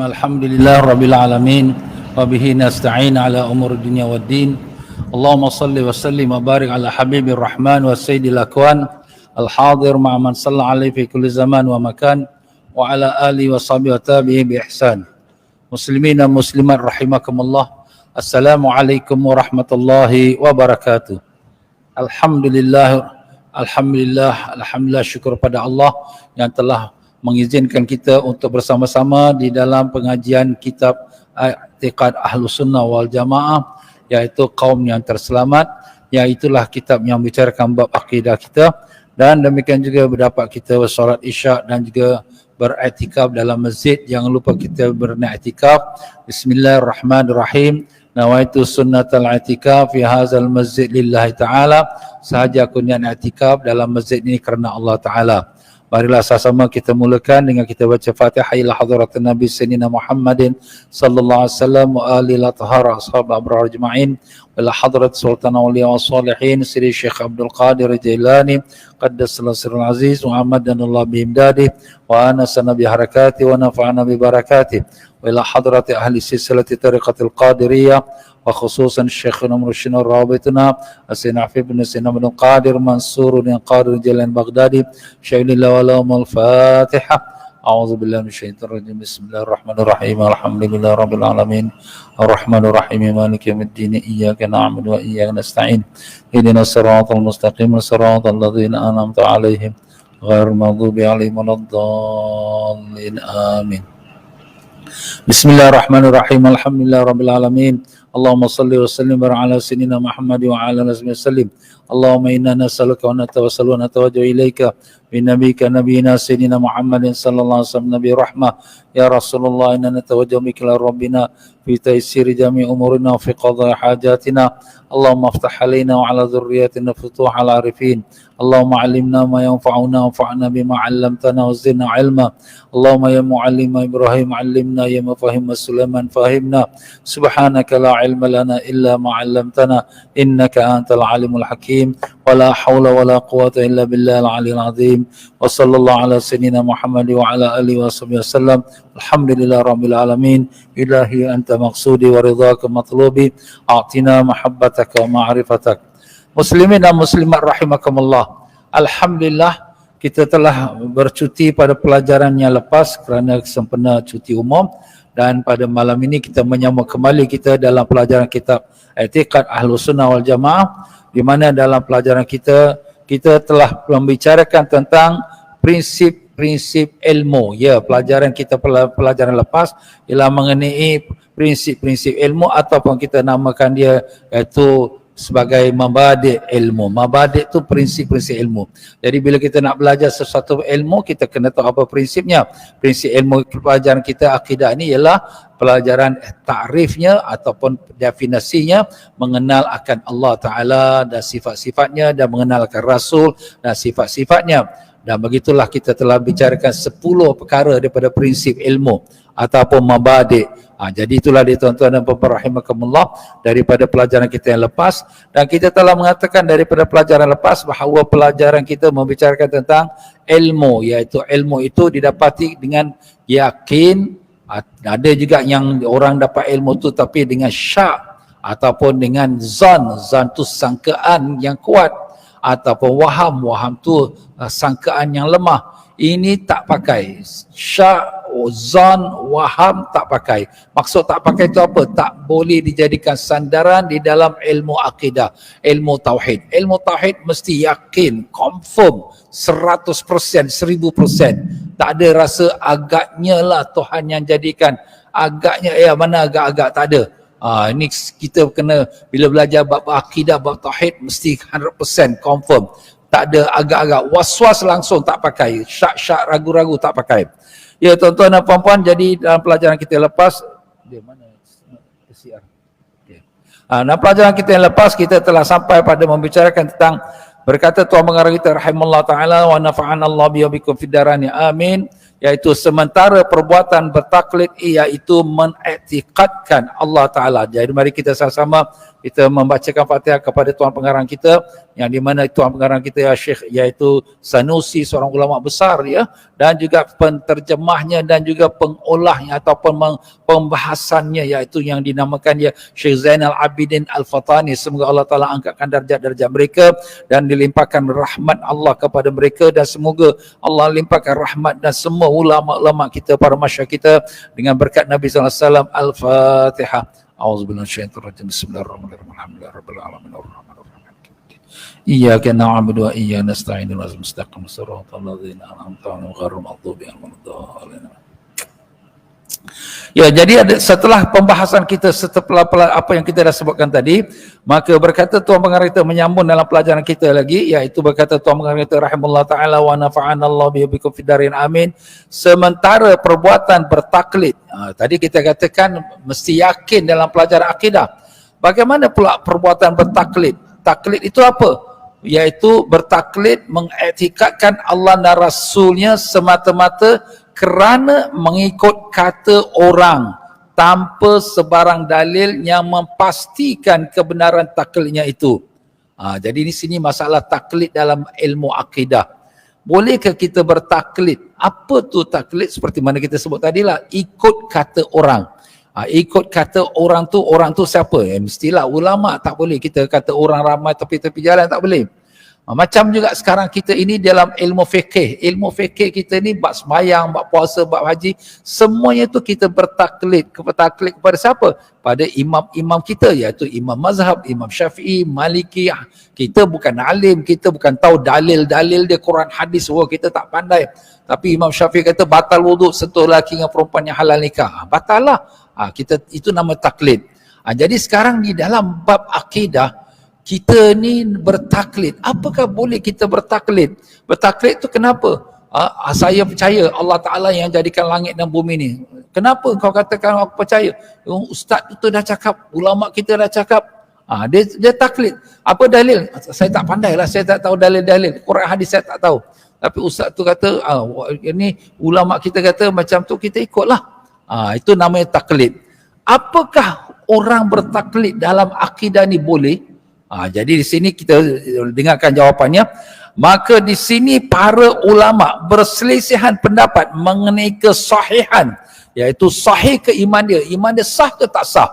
Alhamdulillah Rabbil Alamin wa bihi nasta'in ala umur dunia wa din. Allahumma salli wa sallim wa barik ala habibir rahman wa sayyidil akwan al-hadir ma'aman salla alaihi fi kulli zaman wa makan wa ala alihi wa sahbihi wa tabi'i bi ihsan. Muslimin dan muslimat rahimakumullah. Assalamualaikum warahmatullahi wabarakatuh. Alhamdulillah syukur pada Allah yang telah mengizinkan kita untuk bersama-sama di dalam pengajian kitab I'tiqad Ahlus Sunnah wal Jamaah, iaitu kaum yang terselamat, iaitulah kitab yang membicarakan bab akidah kita. Dan demikian juga berdapat kita bersolat isyak dan juga beriktikaf dalam masjid. Jangan lupa kita beriktikaf. Bismillahirrahmanirrahim. Nawaitu sunnatal i'tikaf fi hadzal masjid lillahi ta'ala. Sahaja aku niat i'tikaf dalam masjid ini kerana Allah Ta'ala. Marilah sama-sama kita mulakan dengan kita baca Fatihah ila hadratin Nabi Sayyidina Muhammadin sallallahu alaihi wasallam wa alihi tahara ashab abrar ajma'in ila hadrat sultan awliya wa salihin Sri Syekh Abdul Qadir Jailani qaddasallahu sirrul aziz wa amadanallahu biimdadi wa anasana bi harakati wa nafa'ana bi barakati wa ila hadrati ahli silsilati tariqatil qadiriyah wa khususan Syekhuna Mursyidina Rabituna As-Sayyidina Afif bin Sayyidina Abdul Qadir Mansur bin Qadir Jalan Baghdadi Syailillah walamul Fatihah. A'udzu billahi minasyaitonir rajim. Bismillahirrahmanirrahim. Alhamdulillahi rabbil alamin. Arrahmanir rahim. Maliki yaumiddin. Iyyaka na'budu wa iyyaka nasta'in. Ihdinas siratal mustaqim. Siratal ladzina an'amta 'alaihim ghairil maghdubi 'alaihim waladdallin. Amin. Bismillahirrahmanirrahim. Alhamdulillahi rabbil alamin. Allahumma salli wa sallim ala sayyidina Muhammad wa ala alihi wasallam. Allahumma inna nas'aluka wa natawassalu wa natawajjahu ilaika bi nabiyyika nabiyyina sayyidina Muhammadin sallallahu alaihi wasallam nabi rahmah. Ya Rasulullah, inna natawajjahu bika ila rabbina fi taysiri jami' umurina wa fi qada'i hajatina. Allahumma aftah alaina wa ala dhurriyyatina futuhal arifin. Allahumma 'allimna ma yanfa'una wanfa'na bima 'allamtana wa zidna 'ilma. Allahumma ya mu'allim Ibrahim 'allimna, ya mufahhim Sulaiman fahimna. Subhanaka la 'ilma lana illa ma 'allamtana innaka antal 'alimul hakim. Wa la haula wa la quwwata illa billahil 'aliyyil 'azim. Wa sallallahu ala sayyidina Muhammad wa ala alihi washabbihi wasallam. Alhamdulillah rabbil alamin. Ilahi anta maqsudi wa ridhaka matlubi. A'tina mahabbataka wa ma'rifatak. Muslimin dan muslimat rahimakumullah. Alhamdulillah kita telah bercuti pada pelajaran yang lepas kerana sempena cuti umum, dan pada malam ini kita menyambung kembali kita dalam pelajaran kitab I'tiqad Ahlus Sunnah wal Jamaah, di mana dalam pelajaran kita telah membicarakan tentang prinsip-prinsip ilmu. Ya, pelajaran kita pelajaran lepas ialah mengenai prinsip-prinsip ilmu, ataupun kita namakan dia iaitu sebagai mabadi' ilmu. Mabadi' itu prinsip-prinsip ilmu. Jadi bila kita nak belajar sesuatu ilmu, kita kena tahu apa prinsipnya. Prinsip ilmu pelajaran kita akidah ini ialah pelajaran takrifnya ataupun definisinya, mengenal akan Allah Ta'ala dan sifat-sifatnya, dan mengenal akan Rasul dan sifat-sifatnya. Dan begitulah kita telah bicarakan 10 perkara daripada prinsip ilmu ataupun mabadi'. Jadi itulah dia tuan-tuan dan puan-puan rahimakumullah daripada pelajaran kita yang lepas. Dan kita telah mengatakan daripada pelajaran lepas bahawa pelajaran kita membicarakan tentang ilmu, iaitu ilmu itu didapati dengan yakin. Ada juga yang orang dapat ilmu tu tapi dengan syak ataupun dengan zan tu sangkaan yang kuat, ataupun waham tu sangkaan yang lemah. Ini tak pakai. Syak, zan, waham tak pakai. Maksud tak pakai itu apa? Tak boleh dijadikan sandaran di dalam ilmu akidah, ilmu tauhid. Ilmu tauhid mesti yakin, confirm 100%, 1000%. Tak ada rasa agaknya lah Tuhan yang jadikan. Agaknya, mana agak-agak, tak ada. Ini kita kena, bila belajar bab akidah, bab tauhid, mesti 100% confirm. Tak ada agak-agak, was-was langsung tak pakai, syak-syak ragu-ragu tak pakai. Ya tuan-tuan dan puan-puan, jadi dalam pelajaran kita lepas, dia mana PCR? Okay. Dalam pelajaran kita yang lepas, kita telah sampai pada membicarakan tentang, berkata Tuhan mengarang kita rahimahullah ta'ala wa nafa'an Allah biyabikum fid darani amin. iaitu sementara perbuatan bertaklid iaitu mengiktikadkan Allah Ta'ala. Jadi mari kita sama-sama kita membacakan Fatihah kepada Tuan Pengarang kita, yang di mana Tuan Pengarang kita ya Syekh iaitu Sanusi, seorang ulama besar ya, dan juga penterjemahnya dan juga pengolahnya ataupun pembahasannya iaitu yang dinamakan ya Syekh Zainal Abidin Al-Fatani. Semoga Allah Ta'ala angkatkan darjat-darjat mereka dan dilimpahkan rahmat Allah kepada mereka, dan semoga Allah limpahkan rahmat dan semua ulama-ulama kita, para masyayikh kita dengan berkat Nabi sallallahu alaihi wasallam. Al-Fatihah. A'udzubillahi minasyaitonir rajim. Bismillahirrahmanirrahim. Alhamdulillahirabbil alamin arrahmanirrahim. Iyyaka na'budu wa iyyaka nasta'in. Ihdinas mustaqim shiratal ladzina an'amta 'alaihim ghairil maghdubi 'alaihim waladdallin. Ya, jadi setelah pembahasan kita setelah apa yang kita dah sebutkan tadi, maka berkata Tuan Pengarang kita menyambung dalam pelajaran kita lagi, iaitu berkata Tuan Pengarang kita rahimahullah ta'ala wa nafa'ana Allah bikum fidarin amin. Sementara perbuatan bertaklid, tadi kita katakan mesti yakin dalam pelajaran akidah. Bagaimana pula perbuatan bertaklid? Taklid itu apa? Iaitu bertaklid mengiktikadkan Allah dan Rasulnya semata-mata kerana mengikut kata orang tanpa sebarang dalil yang memastikan kebenaran taklidnya itu. Jadi di sini masalah taklid dalam ilmu akidah. Bolehkah kita bertaklid? Apa tu taklid? Seperti mana kita sebut tadi lah, ikut kata orang. Ikut kata orang tu siapa? Mestilah ulama. Tak boleh kita kata orang ramai tepi-tepi jalan, tak boleh. Macam juga sekarang kita ini dalam ilmu fikih. Ilmu fikih kita ni bab sembahyang, bab puasa, bab haji, semuanya tu kita bertaklid kepada siapa? Pada imam-imam kita, iaitu imam mazhab, imam Syafi'i, Maliki. Kita bukan alim, kita bukan tahu dalil-dalil dia Quran hadis, kita tak pandai. Tapi imam Syafi'i kata batal wuduk sentuh lelaki dengan perempuan yang halal nikah. Batal lah. Kita itu nama taklid. Jadi sekarang di dalam bab akidah kita ni bertaklid. Apakah boleh kita bertaklid? Bertaklid tu kenapa? Saya percaya Allah Ta'ala yang jadikan langit dan bumi ni. Kenapa kau katakan aku percaya? Ustaz tu dah cakap, ulama kita dah cakap. Dia taklid. Apa dalil? Saya tak pandai lah, saya tak tahu dalil-dalil. Quran hadis saya tak tahu. Tapi ustaz tu kata, ini ulama kita kata macam tu, kita ikutlah. Itu namanya taklid. Apakah orang bertaklid dalam akidah ni boleh? Jadi di sini kita dengarkan jawapannya. Maka di sini para ulama berselisihan pendapat mengenai kesahihan, iaitu sahih ke iman dia. Iman dia sah ke tak sah?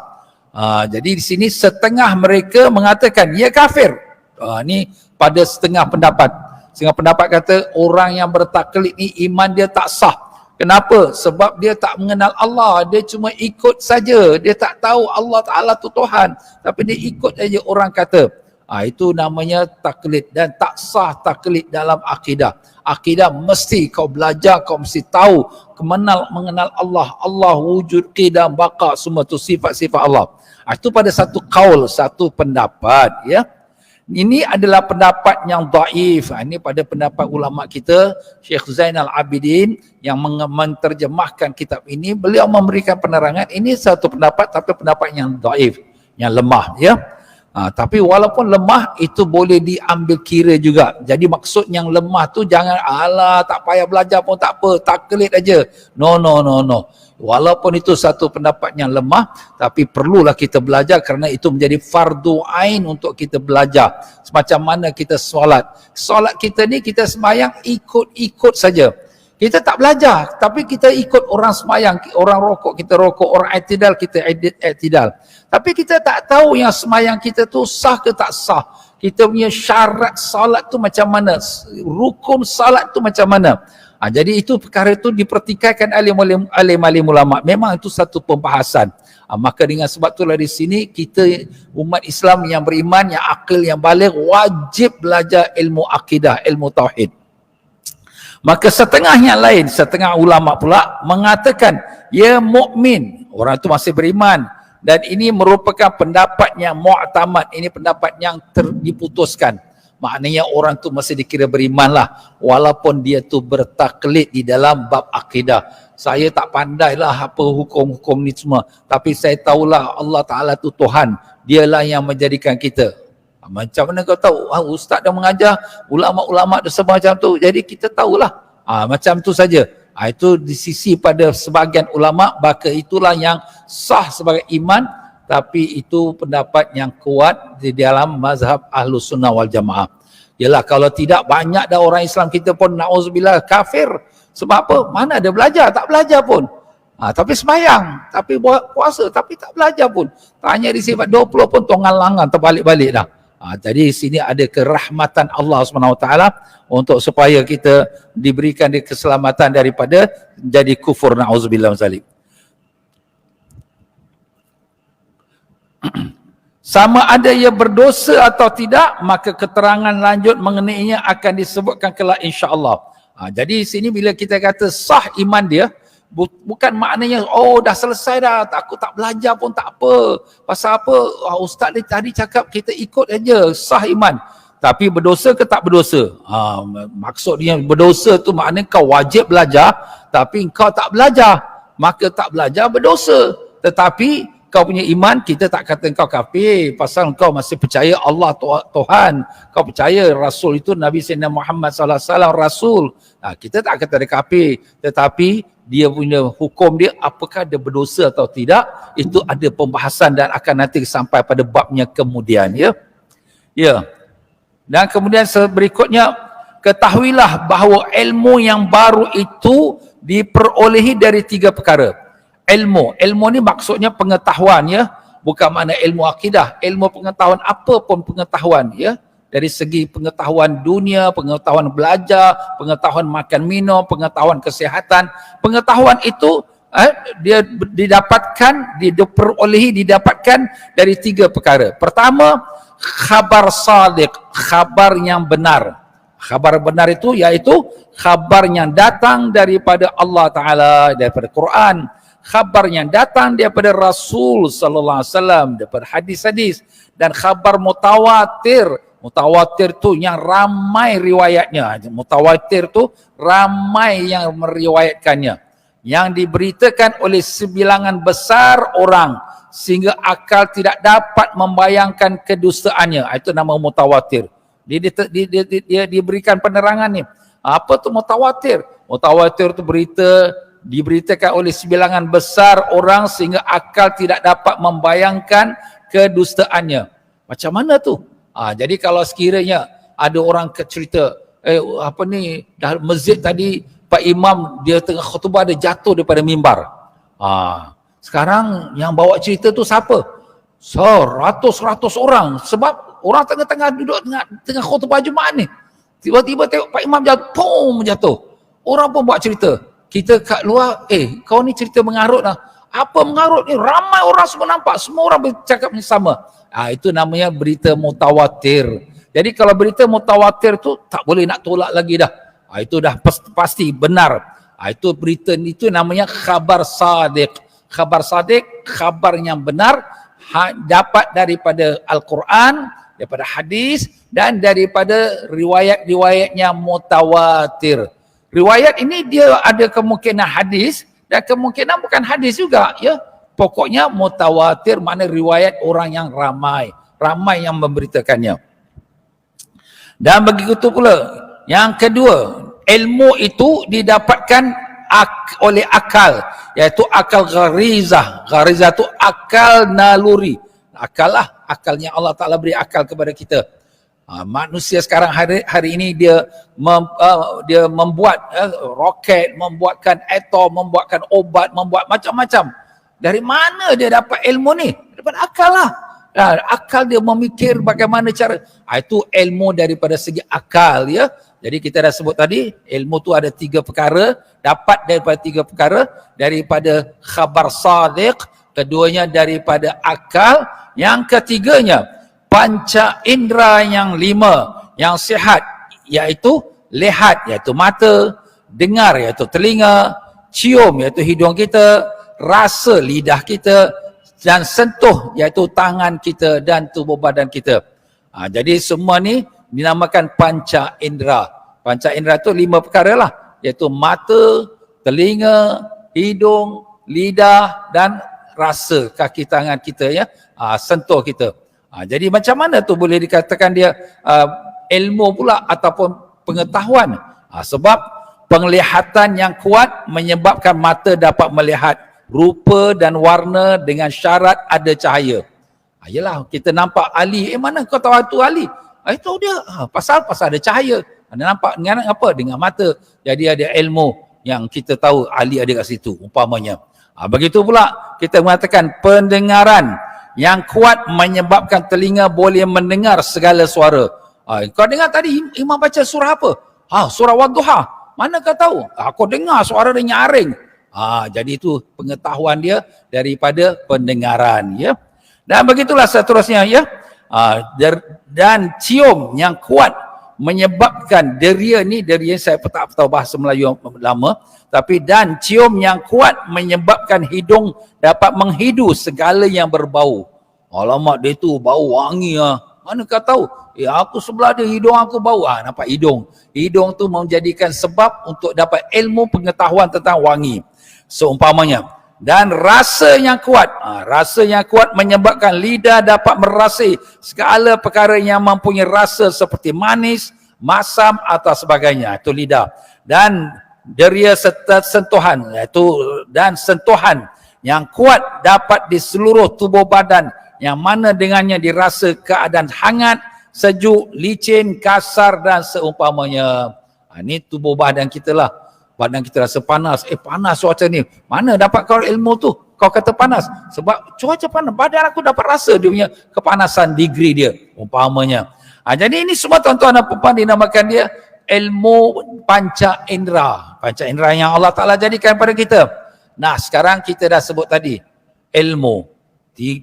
Jadi di sini setengah mereka mengatakan ia kafir. Ni pada setengah pendapat. Setengah pendapat kata orang yang bertaklid ni iman dia tak sah. Kenapa? Sebab dia tak mengenal Allah. Dia cuma ikut saja. Dia tak tahu Allah Ta'ala tu Tuhan. Tapi dia ikut saja orang kata. Itu namanya taklid. Dan tak sah taklid dalam akidah. Akidah mesti kau belajar, kau mesti tahu. Mengenal Allah. Allah wujud, qidam, baqa, semua tu sifat-sifat Allah. Itu pada satu kaul, satu pendapat. Ya. Ini adalah pendapat yang dhaif. Ini pada pendapat ulama kita, Syekh Zainal Abidin yang menterjemahkan kitab ini, beliau memberikan penerangan ini satu pendapat tapi pendapat yang dhaif, yang lemah ya. Tapi walaupun lemah itu boleh diambil kira juga. Jadi maksud yang lemah tu jangan tak payah belajar pun tak apa, taklid aja. No. Walaupun itu satu pendapat yang lemah, tapi perlulah kita belajar kerana itu menjadi fardu ain untuk kita belajar. Semacam mana kita solat. Solat kita ni kita sembahyang ikut saja. Kita tak belajar, tapi kita ikut orang sembahyang, orang rokok kita rokok, orang i'tidal kita i'tidal. Tapi kita tak tahu yang sembahyang kita tu sah ke tak sah. Kita punya syarat solat tu macam mana, rukun solat tu macam mana. Jadi itu perkara itu dipertikaikan alim-alim ulama. Memang itu satu pembahasan. Maka dengan sebab itulah di sini kita umat Islam yang beriman, yang akil, yang baligh wajib belajar ilmu akidah, ilmu tauhid. Maka setengah yang lain, setengah ulama pula mengatakan ya mukmin, orang itu masih beriman, dan ini merupakan pendapat yang mu'tamad, ini pendapat yang diputuskan. Maknanya orang tu masih dikira beriman lah, walaupun dia tu bertaklid di dalam bab akidah. Saya tak pandai lah apa hukum-hukum ni semua, tapi saya tahulah Allah Ta'ala tu Tuhan, dialah yang menjadikan kita. Macam mana kau tahu? Ustaz dah mengajar, ulama-ulama dah sebab macam tu, jadi kita tahulah. Macam tu saja. Itu di sisi pada sebahagian ulama, maka itulah yang sah sebagai iman, tapi itu pendapat yang kuat di dalam mazhab Ahlus Sunnah wal Jamaah. Yalah, kalau tidak banyak dah orang Islam kita pun na'udzubillah kafir. Sebab apa? Mana ada belajar? Tak belajar pun. Tapi sembahyang, tapi buat puasa, tapi tak belajar pun. Tanya di sifat 20 pun tongan-langan terbalik-balik dah. Jadi sini ada kerahmatan Allah SWT untuk supaya kita diberikan keselamatan daripada jadi kufur, na'udzubillah zalik. Sama ada ia berdosa atau tidak, maka keterangan lanjut mengenainya akan disebutkan kelak insya-Allah. Jadi sini bila kita kata sah iman dia, bukan maknanya dah selesai dah, aku tak belajar pun tak apa. Pasal apa? Ustaz tadi cakap kita ikut aja, sah iman. Tapi berdosa ke tak berdosa? Maksudnya berdosa tu maknanya kau wajib belajar, tapi kau tak belajar, maka tak belajar berdosa. Tetapi kau punya iman, kita tak kata kau kafir pasal kau masih percaya Allah Tuhan, kau percaya Rasul itu Nabi Sayyidina Muhammad SAW Rasul. Kita tak kata dia kafir, tetapi dia punya hukum dia apakah dia berdosa atau tidak, itu ada pembahasan dan akan nanti sampai pada babnya kemudian, ya. Dan kemudian berikutnya, ketahuilah bahawa ilmu yang baru itu diperolehi dari 3 perkara. Ilmu ni maksudnya pengetahuan, ya, bukan makna ilmu akidah, ilmu pengetahuan, apa pun pengetahuan, ya, dari segi pengetahuan dunia, pengetahuan belajar, pengetahuan makan minum, pengetahuan kesihatan. Pengetahuan itu dia didapatkan dari 3 perkara. Pertama, khabar sadiq, khabar yang benar. Khabar benar itu iaitu khabar yang datang daripada Allah Ta'ala, daripada Quran, khabar yang datang daripada Rasul sallallahu alaihi wasallam, daripada hadis-hadis, dan khabar mutawatir. Mutawatir tu yang ramai riwayatnya. Mutawatir tu ramai yang meriwayatkannya, yang diberitakan oleh sebilangan besar orang sehingga akal tidak dapat membayangkan kedustaannya. Itu nama mutawatir. Dia diberikan penerangan ni. Apa tu mutawatir? Mutawatir tu berita diberitakan oleh sebilangan besar orang sehingga akal tidak dapat membayangkan kedustaannya. Macam mana tu? Jadi kalau sekiranya ada orang cerita, dah masjid tadi Pak Imam dia tengah khutbah, dia jatuh daripada mimbar. Sekarang yang bawa cerita tu siapa? Ratus-ratus orang. Sebab orang tengah-tengah duduk tengah khutbah Jumaat ni. Tiba-tiba tengok Pak Imam jatuh. Orang pun buat cerita. Kita kat luar, kau ni cerita mengarut lah. Apa mengarut ni? Ramai orang semua nampak. Semua orang bercakap yang sama. Itu namanya berita mutawatir. Jadi kalau berita mutawatir tu tak boleh nak tolak lagi dah. Itu dah pasti benar. Itu berita itu namanya khabar sadiq. Khabar sadiq, khabar yang benar, dapat daripada Al-Quran, daripada hadis, dan daripada riwayat-riwayatnya mutawatir. Riwayat ini dia ada kemungkinan hadis dan kemungkinan bukan hadis juga, ya. Pokoknya mutawatir makna riwayat orang yang ramai yang memberitakannya. Dan begitu pula yang kedua, ilmu itu didapatkan oleh akal, iaitu akal gharizah. Gharizah itu akal naluri. Akalnya Allah Ta'ala beri akal kepada kita. Manusia sekarang hari ini dia membuat roket, membuatkan atom, membuatkan obat, membuat macam-macam. Dari mana dia dapat ilmu ni? Daripada akal lah. Akal dia memikir bagaimana cara. Itu ilmu daripada segi akal, ya. Jadi kita dah sebut tadi, ilmu tu ada 3 perkara, dapat daripada 3 perkara, daripada khabar sadiq, keduanya daripada akal, yang ketiganya panca indera yang 5 yang sihat, iaitu lihat, iaitu mata, dengar, iaitu telinga, cium, iaitu hidung kita, rasa lidah kita, dan sentuh, iaitu tangan kita dan tubuh badan kita. Jadi semua ni dinamakan panca indera. Panca indera tu 5 perkara lah, iaitu mata, telinga, hidung, lidah, dan rasa kaki tangan kita, ya, sentuh kita. Jadi macam mana tu boleh dikatakan dia ilmu pula ataupun pengetahuan? Sebab penglihatan yang kuat menyebabkan mata dapat melihat rupa dan warna dengan syarat ada cahaya. Yelah, kita nampak Ali, mana kau tahu itu Ali? Itu dia, pasal ada cahaya. Anda nampak dengan apa? Dengan mata. Jadi ada ilmu yang kita tahu Ali ada kat situ, umpamanya. Begitu pula kita mengatakan pendengaran yang kuat menyebabkan telinga boleh mendengar segala suara. Kau dengar tadi imam baca surah apa? Surah Wadduha. Mana kau tahu? Aku dengar suara dia nyaring. Jadi itu pengetahuan dia daripada pendengaran, ya. Dan begitulah seterusnya, ya. Dan cium yang kuat menyebabkan deria ni, deria saya tak tahu bahasa Melayu lama, tapi dan cium yang kuat menyebabkan hidung dapat menghidu segala yang berbau. Alamak, dia tu bau wangi . Mana kau tahu? Aku sebelah dia, hidung aku bau. Nampak hidung. Hidung tu menjadikan sebab untuk dapat ilmu pengetahuan tentang wangi. Seumpamanya. Dan rasa yang kuat. Rasa yang kuat menyebabkan lidah dapat merasai segala perkara yang mempunyai rasa seperti manis, masam atau sebagainya. Itu lidah. Dan deria serta sentuhan. Dan sentuhan yang kuat dapat di seluruh tubuh badan. Yang mana dengannya dirasa keadaan hangat, sejuk, licin, kasar dan seumpamanya. Ini tubuh badan kita lah. Badan kita rasa panas. Panas cuaca ni. Mana dapat kau ilmu tu? Kau kata panas. Sebab cuaca panas. Badan aku dapat rasa dia punya kepanasan degree dia. Umpamanya. Jadi ini semua tuan-tuan dan puan dinamakan dia ilmu panca indera. Panca indera yang Allah Ta'ala jadikan pada kita. Nah, sekarang kita dah sebut tadi. Ilmu.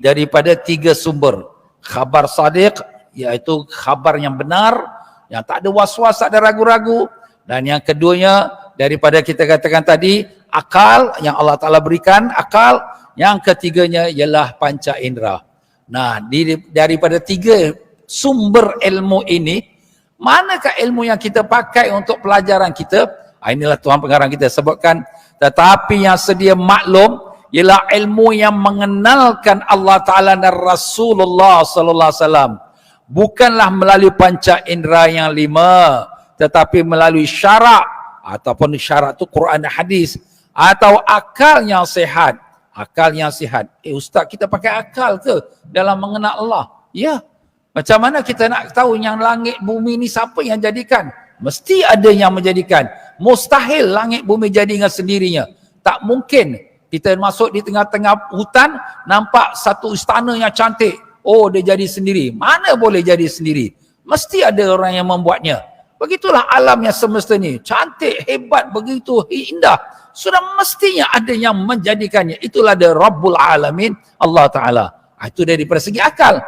Daripada 3 sumber. Khabar sadiq, iaitu khabar yang benar, yang tak ada was-was, tak ada ragu-ragu. Dan yang keduanya, daripada kita katakan tadi, akal yang Allah Ta'ala berikan, akal. Yang ketiganya ialah panca indera. Nah, daripada 3 sumber ilmu ini, manakah ilmu yang kita pakai untuk pelajaran kita? Inilah Tuhan pengarang kita sebutkan. Tetapi yang sedia maklum, ialah ilmu yang mengenalkan Allah Ta'ala dan Rasulullah Sallallahu Alaihi Wasallam. Bukanlah melalui panca indera yang 5, tetapi melalui syarak, ataupun syarak itu Quran dan hadis, atau akal yang sihat. Akal yang sihat. Ustaz, kita pakai akal ke dalam mengenal Allah? Ya. Macam mana kita nak tahu yang langit bumi ni siapa yang jadikan? Mesti ada yang menjadikan. Mustahil langit bumi jadi dengan sendirinya. Tak mungkin. Kita masuk di tengah-tengah hutan, nampak satu istana yang cantik. Oh, dia jadi sendiri. Mana boleh jadi sendiri? Mesti ada orang yang membuatnya. Begitulah alam yang semesta ni. Cantik, hebat, begitu indah. Sudah mestinya ada yang menjadikannya. Itulah dia Rabbul Alamin, Allah Ta'ala. Itu dari segi akal.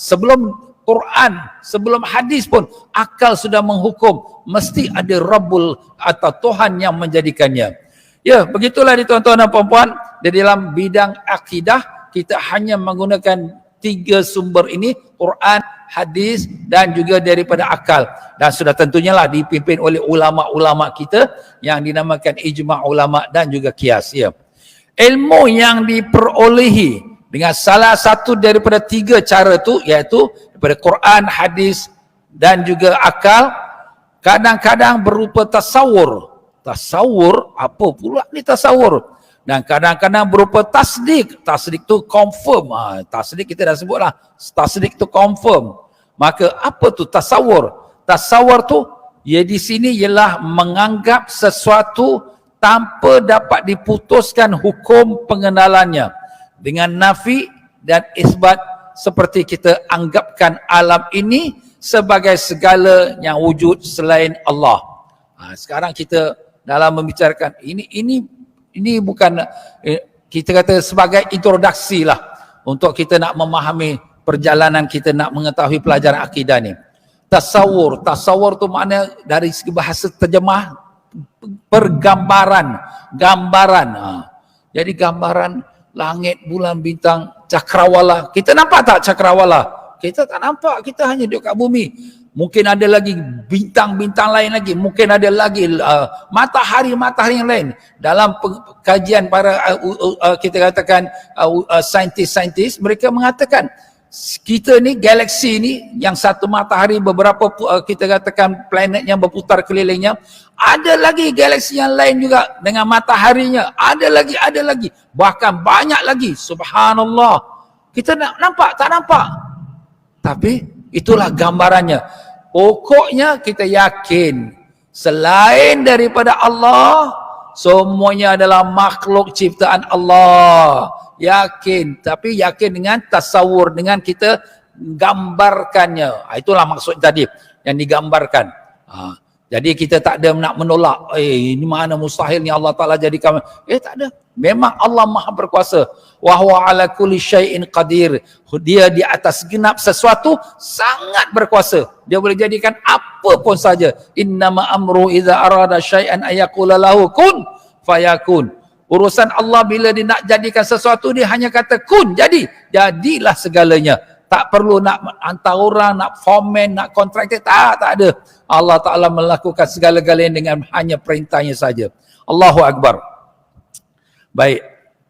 Sebelum Quran, sebelum hadis pun, akal sudah menghukum. Mesti ada Rabbul atau Tuhan yang menjadikannya. Ya, begitulah di tuan-tuan dan puan-puan. Di dalam bidang akidah, kita hanya menggunakan 3 sumber ini, Quran, hadis dan juga daripada akal. Dan sudah tentunya lah dipimpin oleh ulama-ulama kita yang dinamakan ijma' ulama dan juga qiyas. Ya. Ilmu yang diperolehi dengan salah satu daripada 3 cara tu, iaitu daripada Quran, hadis dan juga akal, kadang-kadang berupa tasawur. Tasawur, apa pula ni tasawur? Dan kadang-kadang berupa tasdik. Tasdik tu confirm. Tasdik kita dah sebut lah. Tasdik tu confirm. Maka apa tu tasawur? Tasawur tu, ya di sini ialah menganggap sesuatu tanpa dapat diputuskan hukum pengenalannya. Dengan nafi dan isbat, seperti kita anggapkan alam ini sebagai segala yang wujud selain Allah. Sekarang kita dalam membicarakan ini bukan kita kata sebagai introduksi lah untuk kita nak memahami perjalanan kita nak mengetahui pelajaran akidah ni. Tasawur tu makna dari segi bahasa terjemah pergambaran, gambaran. Jadi gambaran langit, bulan, bintang, cakrawala. Kita nampak tak cakrawala? Kita tak nampak, kita hanya duduk kat bumi. Mungkin ada lagi bintang-bintang lain lagi. Mungkin ada lagi matahari-matahari yang lain. Dalam kajian para kita katakan saintis-saintis, mereka mengatakan kita ni, galaksi ni, yang satu matahari beberapa kita katakan planet yang berputar kelilingnya, ada lagi galaksi yang lain juga dengan mataharinya, ada lagi, bahkan banyak lagi. Subhanallah, kita nak nampak tak nampak, tapi itulah gambarannya. Pokoknya kita yakin selain daripada Allah, semuanya adalah makhluk ciptaan Allah. Yakin, tapi yakin dengan tasawur, dengan kita gambarkannya. Itulah maksud tadi yang digambarkan. Jadi kita tak ada nak menolak, ini mana mustahil ni Allah Ta'ala jadikan. Tak ada. Memang Allah Maha berkuasa. Wa huwa ala kulli syai'in qadir. Dia di atas genap sesuatu sangat berkuasa. Dia boleh jadikan apa pun saja. Innama amru idza arada syai'an ayaqula lahu kun fayakun. Urusan Allah bila dia nak jadikan sesuatu, dia hanya kata kun, jadi. Jadilah segalanya. Tak perlu nak hantar orang, nak fomen, nak kontraktor, tak ada. Allah Ta'ala melakukan segala-galanya dengan hanya perintahnya saja. Allahu Akbar. Baik.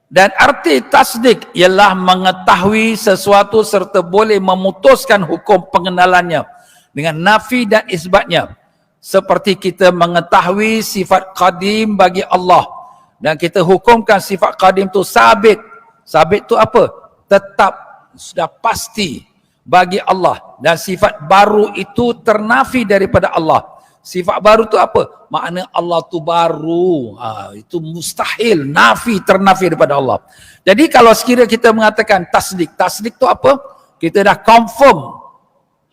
Dan arti tasdik ialah mengetahui sesuatu serta boleh memutuskan hukum pengenalannya dengan nafi dan isbatnya. Seperti kita mengetahui sifat qadim bagi Allah. Dan kita hukumkan sifat qadim tu sabit. Sabit tu apa? Tetap, sudah pasti bagi Allah. Dan sifat baru itu ternafi daripada Allah. Sifat baru tu apa? Makna Allah tu baru. Itu mustahil, nafi, ternafi daripada Allah. Jadi kalau sekiranya kita mengatakan tasdik. Tasdik tu apa? Kita dah confirm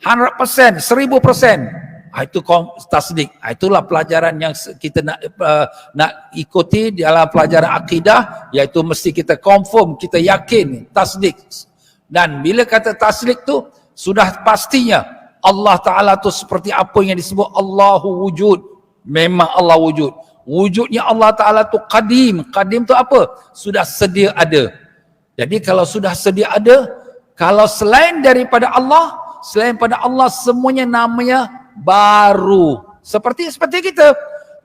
100%, 1000%. Itu tasdik. Itulah pelajaran yang kita nak ikuti dalam pelajaran akidah, iaitu mesti kita confirm, kita yakin, tasdik. Dan bila kata tasdik tu, sudah pastinya Allah Ta'ala tu seperti apa yang disebut Allahu wujud. Memang Allah wujud. Wujudnya Allah Ta'ala tu qadim. Qadim tu apa? Sudah sedia ada. Jadi kalau sudah sedia ada, kalau selain daripada Allah, selain pada Allah semuanya namanya baru. Seperti kita,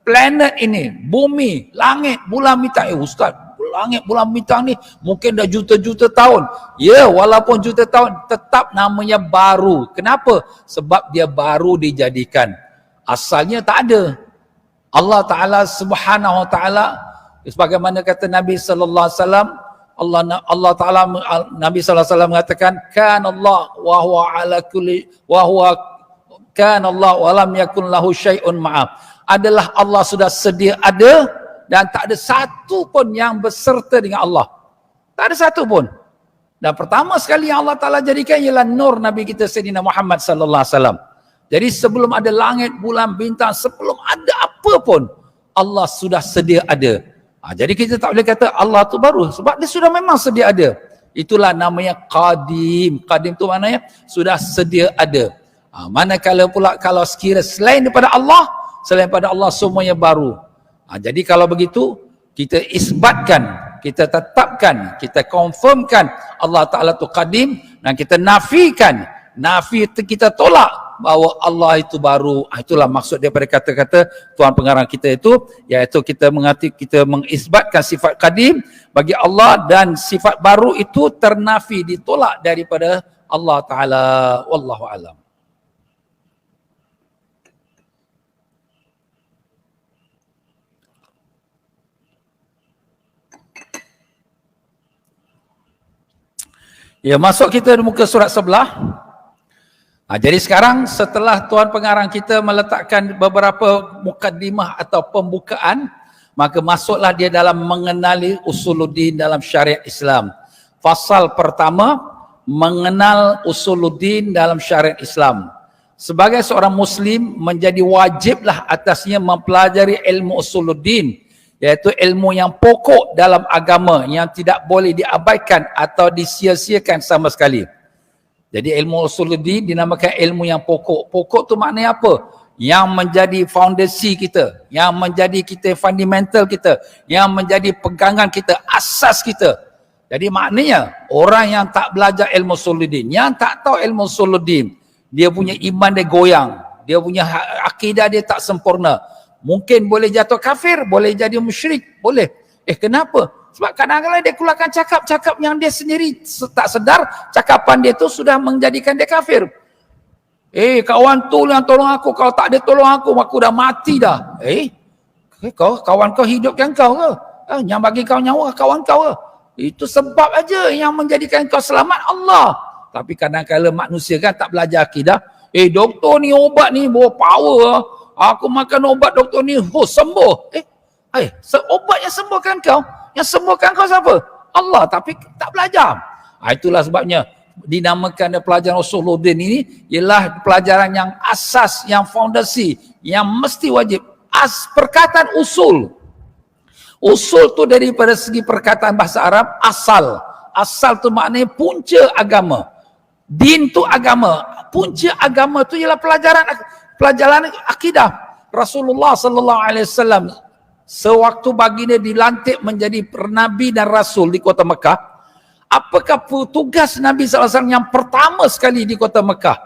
planet ini, bumi, langit, bulan bintang. Ustaz, langit, bulan bintang ni mungkin dah juta-juta tahun. Ya, walaupun juta tahun, tetap namanya baru. Kenapa? Sebab dia baru dijadikan. Asalnya tak ada. Allah Ta'ala Subhanahu Wa Ta'ala, sebagaimana kata Nabi Sallallahu Alaihi Wasallam, Allah Ta'ala, Nabi Sallallahu Alaihi Wasallam mengatakan, kan Allah wa huwa ala kulli wa huwa kan Allah wa lam yakun lahu syai'un ma'af. Adalah Allah sudah sedia ada dan tak ada satu pun yang berserta dengan Allah. Tak ada satu pun. Dan pertama sekali yang Allah Ta'ala jadikan ialah nur Nabi kita Sayyidina Muhammad sallallahu alaihi wasallam. Jadi sebelum ada langit, bulan, bintang, sebelum ada apa pun, Allah sudah sedia ada. Jadi kita tak boleh kata Allah tu baru, sebab dia sudah memang sedia ada. Itulah namanya qadim. Qadim tu maknanya sudah sedia ada. Manakala pula kalau sekira selain daripada Allah, selain daripada Allah semuanya baru. Jadi kalau begitu, kita isbatkan, kita tetapkan, kita confirmkan Allah Ta'ala tu qadim, dan kita nafikan. Nafi itu kita tolak bahawa Allah itu baru. Itulah maksud daripada kata-kata Tuan Pengarang kita itu, iaitu kita mengisbatkan sifat qadim bagi Allah, dan sifat baru itu ternafi, ditolak daripada Allah Ta'ala. Wallahu a'lam. Ya, masuk kita di muka surat sebelah. Jadi sekarang setelah Tuan Pengarang kita meletakkan beberapa mukaddimah atau pembukaan, maka masuklah dia dalam mengenali usuluddin dalam syariat Islam. Fasal pertama, mengenal usuluddin dalam syariat Islam. Sebagai seorang Muslim, menjadi wajiblah atasnya mempelajari ilmu usuluddin, iaitu ilmu yang pokok dalam agama yang tidak boleh diabaikan atau disia-siakan sama sekali. Jadi ilmu usuluddin dinamakan ilmu yang pokok. Pokok tu maknanya apa? Yang menjadi foundasi kita, yang menjadi kita fundamental kita, yang menjadi pegangan kita, asas kita. Jadi maknanya orang yang tak belajar ilmu usuluddin, yang tak tahu ilmu usuluddin, dia punya iman dia goyang, dia punya akidah dia tak sempurna. Mungkin boleh jatuh kafir, boleh jadi musyrik, boleh. Kenapa? Sebab kadang-kadang dia keluarkan cakap-cakap yang dia sendiri tak sedar, cakapan dia tu sudah menjadikan dia kafir. Kawan tu yang tolong aku, kalau tak ada tolong aku dah mati dah. Kau kawan kau hidupkan kau ke? Yang bagi kau nyawa kawan kau ke? Itu sebab aja yang menjadikan kau selamat Allah. Tapi kadang-kadang manusia kan tak belajar akidah. Doktor ni obat ni bawa power. Aku makan obat doktor ni, sembuh. Obat yang sembuhkan kau. Yang sembuhkan kau siapa? Allah. Tapi tak belajar. Itulah sebabnya dinamakan pelajaran usuluddin ini ialah pelajaran yang asas, yang fondasi, yang mesti wajib. Perkataan usul. Usul tu daripada segi perkataan bahasa Arab, asal. Asal tu maknanya punca agama. Din tu agama. Punca agama tu ialah pelajaran akidah. Rasulullah sallallahu alaihi wasallam sewaktu baginda dilantik menjadi nabi dan rasul di kota Mekah, apakah tugas Nabi SAW yang pertama sekali di kota Mekah?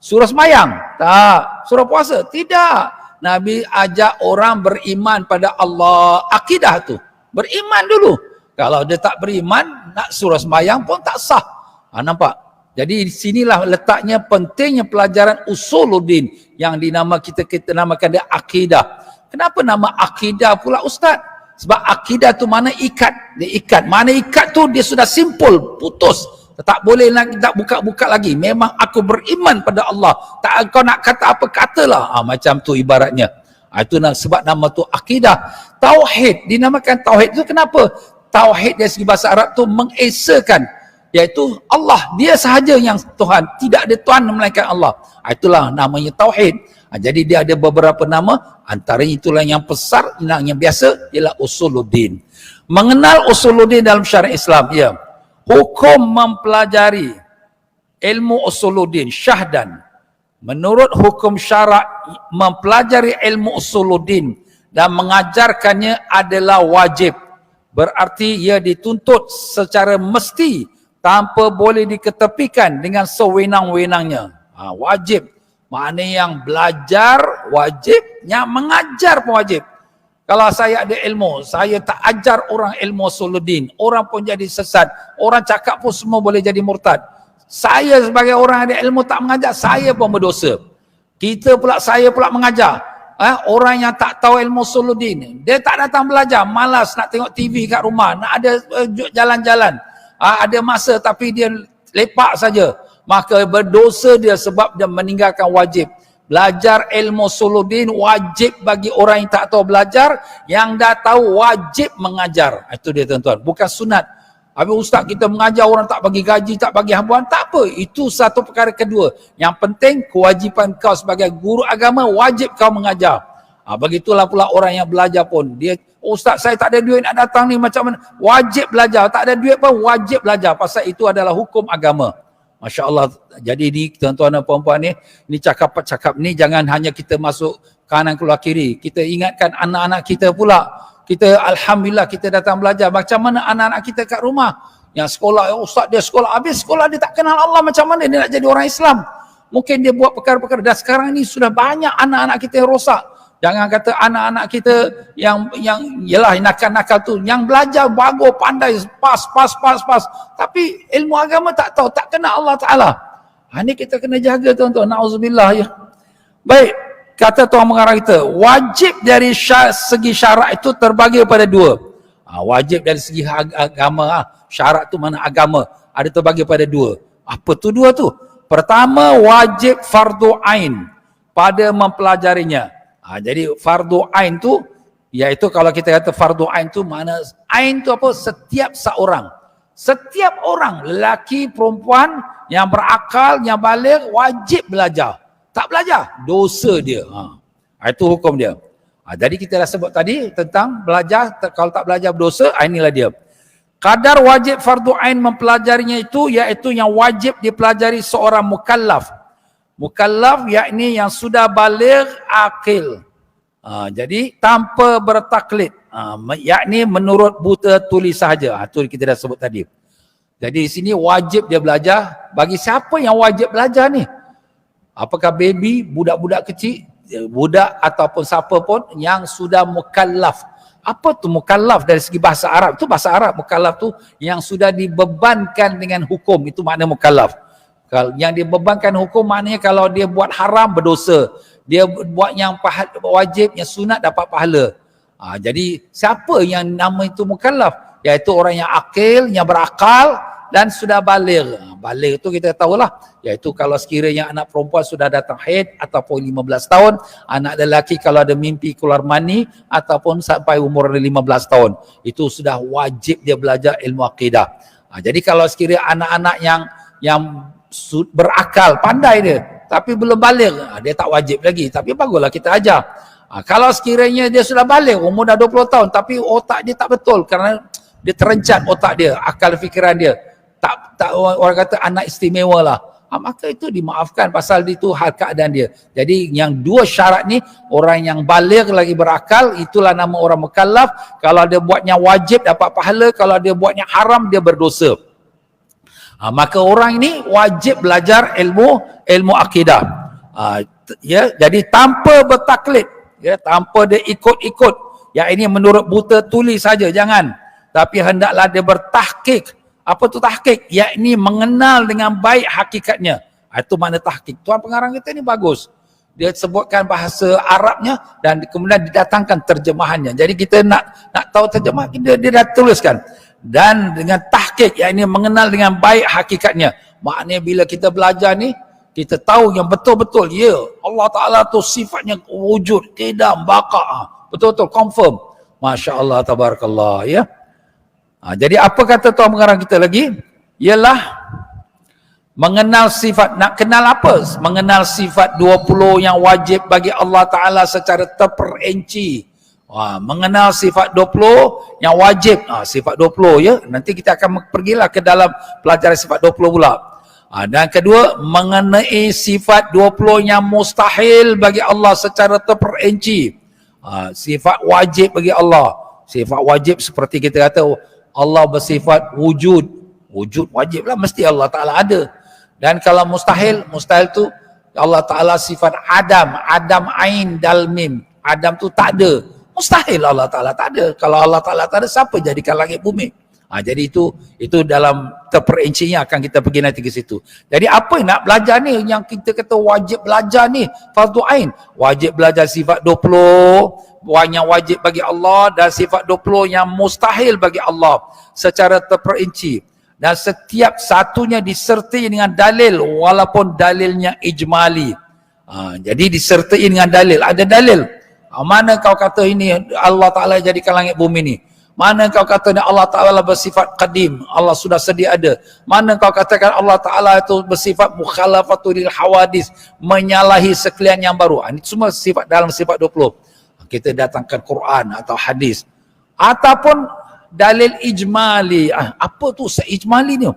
Surah sembahyang? Tak. Surah puasa? Tidak. Nabi ajak orang beriman pada Allah. Akidah tu. Beriman dulu. Kalau dia tak beriman, nak surah sembahyang pun tak sah. Nampak? Jadi sinilah letaknya pentingnya pelajaran usuluddin yang kita namakan dia akidah. Kenapa nama akidah pula Ustaz? Sebab akidah tu mana ikat. Dia ikat. Mana ikat tu dia sudah simpul, putus. Tak boleh lagi, tak buka-buka lagi. Memang aku beriman pada Allah. Tak kau nak kata apa, katalah. Macam tu ibaratnya. Itu sebab nama tu akidah. Tauhid, dinamakan tauhid tu kenapa? Tauhid dari segi bahasa Arab tu mengesakan, iaitu Allah, dia sahaja yang Tuhan. Tidak ada Tuhan melainkan Allah. Itulah namanya tauhid. Jadi dia ada beberapa nama. Antara itulah yang besar, yang biasa ialah usuluddin. Mengenal usuluddin dalam syariat Islam, ya. Hukum mempelajari ilmu usuluddin syahdan. Menurut hukum syarak, mempelajari ilmu usuluddin dan mengajarkannya adalah wajib. Berarti ia dituntut secara mesti tanpa boleh diketepikan dengan sewenang-wenangnya. Wajib. Maknanya yang belajar wajib, yang mengajar pun wajib. Kalau saya ada ilmu, saya tak ajar orang ilmu usuluddin, orang pun jadi sesat. Orang cakap pun semua boleh jadi murtad. Saya sebagai orang ada ilmu tak mengajar, saya pun berdosa. Saya pula mengajar. Orang yang tak tahu ilmu usuluddin, dia tak datang belajar, malas nak tengok TV kat rumah, nak ada jalan-jalan. Ada masa tapi dia lepak saja. Maka berdosa dia sebab dia meninggalkan wajib. Belajar ilmu usuluddin wajib bagi orang yang tak tahu belajar, yang dah tahu wajib mengajar. Itu dia tuan-tuan, bukan sunat. Habis ustaz kita mengajar orang tak bagi gaji, tak bagi habuan, tak apa. Itu satu perkara kedua. Yang penting kewajipan kau sebagai guru agama, wajib kau mengajar. Begitulah pula orang yang belajar pun. Dia, ustaz saya tak ada duit nak datang ni, macam mana? Wajib belajar. Tak ada duit pun wajib belajar. Pasal itu adalah hukum agama. Masya Allah. Jadi ni tuan-tuan dan puan-puan ni cakap-cakap ni jangan hanya kita masuk kanan keluar kiri. Kita ingatkan anak-anak kita pula. Kita alhamdulillah kita datang belajar. Macam mana anak-anak kita kat rumah yang sekolah, ustaz dia sekolah, habis sekolah dia tak kenal Allah, macam mana dia nak jadi orang Islam? Mungkin dia buat perkara-perkara. Dan sekarang ni sudah banyak anak-anak kita yang rosak. Jangan kata anak-anak kita yang yalah nakal-nakal tu, yang belajar bagus, pandai, pas. Tapi ilmu agama tak tahu, tak kenal Allah Ta'ala. Ini kita kena jaga tuan-tuan. Na'udzubillah ya. Baik, kata tuan mengarah kita, wajib dari segi syarak itu terbagi kepada dua. Wajib dari segi agama, syarak tu mana agama, ada terbagi pada dua. Apa tu dua tu? Pertama, wajib fardu ain pada mempelajarinya. Jadi fardu ain tu, iaitu kalau kita kata fardu ain tu, mana ain tu apa? Setiap seorang. Setiap orang, lelaki, perempuan yang berakal, yang baligh, wajib belajar. Tak belajar, dosa dia. Itu hukum dia. Jadi kita dah sebut tadi tentang belajar, kalau tak belajar berdosa, inilah dia. Kadar wajib fardu ain mempelajarinya itu, iaitu yang wajib dipelajari seorang mukallaf. Mukallaf yakni yang sudah baligh akil. Jadi tanpa bertaklid. Yakni menurut buta tulis sahaja. Itu kita dah sebut tadi. Jadi di sini wajib dia belajar. Bagi siapa yang wajib belajar ni? Apakah baby, budak-budak kecil, budak ataupun siapa pun yang sudah mukallaf. Apa tu mukallaf dari segi bahasa Arab? Itu bahasa Arab. Mukallaf tu yang sudah dibebankan dengan hukum. Itu makna mukallaf. Yang dibebankan hukum maknanya kalau dia buat haram berdosa. Dia buat yang wajib, yang sunat dapat pahala. Jadi siapa yang nama itu mukallaf? Iaitu orang yang akil, yang berakal dan sudah baligh. Baligh itu kita tahulah, iaitu kalau sekiranya anak perempuan sudah datang haid ataupun 15 tahun, anak lelaki kalau ada mimpi keluar mani ataupun sampai umur 15 tahun, itu sudah wajib dia belajar ilmu akidah. Jadi kalau sekiranya anak-anak yang berakal, pandai dia, tapi belum baligh, dia tak wajib lagi, tapi baguslah kita ajar. Kalau sekiranya dia sudah baligh, umur dah 20 tahun, tapi otak dia tak betul kerana dia terencat otak dia, akal fikiran dia. Tak orang kata anak istimewa lah. Maka itu dimaafkan pasal itu hal keadaan dia. Jadi yang dua syarat ni, orang yang baligh lagi berakal, itulah nama orang mukallaf. Kalau dia buatnya wajib dapat pahala, kalau dia buatnya haram dia berdosa. Maka orang ini wajib belajar ilmu akidah. Jadi tanpa bertaklid, tanpa dia ikut-ikut. Yang ini menurut buta tuli saja, jangan. Tapi hendaklah dia bertahqiq. Apa tu tahqiq? Yakni mengenal dengan baik hakikatnya. Itu makna tahqiq. Tuan pengarang kita ni bagus. Dia sebutkan bahasa Arabnya dan kemudian didatangkan terjemahannya. Jadi kita nak tahu terjemah, dia dah tuliskan. Dan dengan tahqiq, yakni mengenal dengan baik hakikatnya. Maknanya bila kita belajar ni, kita tahu yang betul-betul, ya Allah Ta'ala tu sifatnya wujud, qidam, baqa. Betul-betul, confirm. Masya Allah, tabarakallah. Ya. Jadi apa kata tuan pengarang kita lagi? Ialah mengenal sifat. Nak kenal apa? Mengenal sifat 20 yang wajib bagi Allah Ta'ala secara terperinci. Mengenal sifat 20 yang wajib. Sifat 20 ya. Nanti kita akan pergilah ke dalam pelajaran sifat 20 pula. Dan kedua, mengenai sifat 20 yang mustahil bagi Allah secara terperinci. Sifat wajib bagi Allah. Sifat wajib seperti kita kata, Allah bersifat wujud. Wujud wajib lah, mesti Allah Ta'ala ada. Dan kalau mustahil tu Allah Ta'ala sifat Adam. Adam Ain Dal Mim. Adam tu tak ada. Mustahil Allah Ta'ala tak ada. Kalau Allah Ta'ala tak ada, siapa jadikan langit bumi? Jadi itu dalam terperincinya akan kita pergi nanti ke situ. Jadi apa yang nak belajar ni, yang kita kata wajib belajar ni, fardu ain. Wajib belajar sifat 20 yang wajib bagi Allah dan sifat 20 yang mustahil bagi Allah secara terperinci. Dan setiap satunya disertai dengan dalil walaupun dalilnya ijmali. Jadi disertai dengan dalil. Ada dalil. Mana kau kata ini Allah Ta'ala jadikan langit bumi ni? Mana kau kata Allah Ta'ala bersifat qadim, Allah sudah sedia ada? Mana kau katakan Allah Ta'ala itu bersifat mukhalafatul hawadis, menyalahi sekalian yang baru? Ini semua sifat dalam sifat 20. Kita datangkan Quran atau hadis. Ataupun dalil ijmali. Apa tu ijmali ni?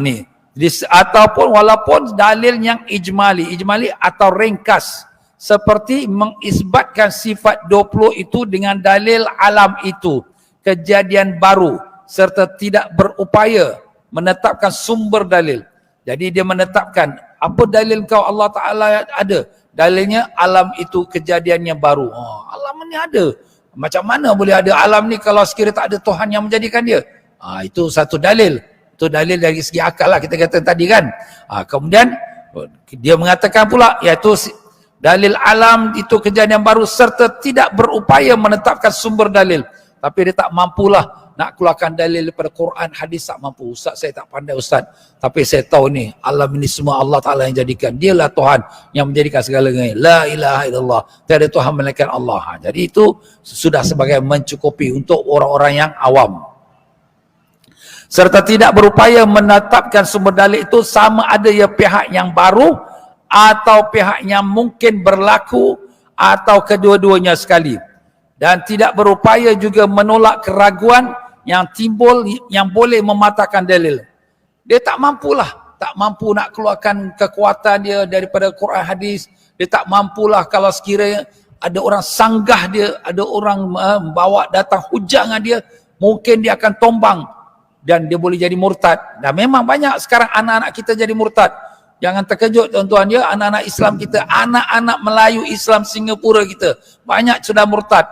Ni. Ataupun walaupun dalil yang ijmali. Ijmali atau ringkas. Seperti mengisbatkan sifat 20 itu dengan dalil alam itu. Kejadian baru. Serta tidak berupaya menetapkan sumber dalil. Jadi dia menetapkan, apa dalil kau Allah Ta'ala ada? Dalilnya alam itu kejadiannya baru. Alam ni ada. Macam mana boleh ada alam ni kalau sekiranya tak ada Tuhan yang menjadikan dia? Itu satu dalil. Itu dalil dari segi akal lah kita kata tadi kan. Kemudian dia mengatakan pula, iaitu dalil alam itu kejadian baru serta tidak berupaya menetapkan sumber dalil. Tapi dia tak mampulah nak keluarkan dalil daripada Quran, hadis, tak mampu. Ustaz, saya tak pandai Ustaz. Tapi saya tahu ni, alam ini semua Allah Ta'ala yang jadikan. Dialah Tuhan yang menjadikan segala-galanya. La ilaha illallah. Tiada Tuhan melainkan Allah. Jadi itu sudah sebagai mencukupi untuk orang-orang yang awam. Serta tidak berupaya menetapkan sumber dalil itu sama ada ia pihak yang baru atau pihak yang mungkin berlaku atau kedua-duanya sekali. Dan tidak berupaya juga menolak keraguan yang timbul yang boleh mematahkan dalil. Dia tak mampulah, tak mampu nak keluarkan kekuatan dia daripada Quran hadis. Dia tak mampulah kalau sekiranya ada orang sanggah dia, ada orang bawa datang hujah dengan dia, mungkin dia akan tombang dan dia boleh jadi murtad. Dan memang banyak sekarang anak-anak kita jadi murtad. Jangan terkejut tuan-tuan ya, anak-anak Islam kita, anak-anak Melayu Islam Singapura kita, banyak sudah murtad.